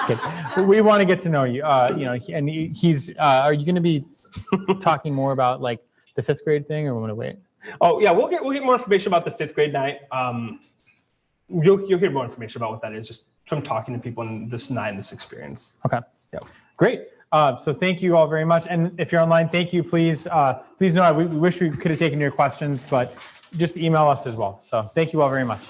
kidding. We want to get to know you. And he's. Are you going to be talking more about like the 5th grade thing, or we want to wait? Oh yeah, we'll get more information about the 5th grade night. You'll hear more information about what that is just from talking to people in this experience. Okay. Yeah. Great. So thank you all very much. And if you're online, thank you. Please know we wish we could have taken your questions, but just email us as well. So thank you all very much.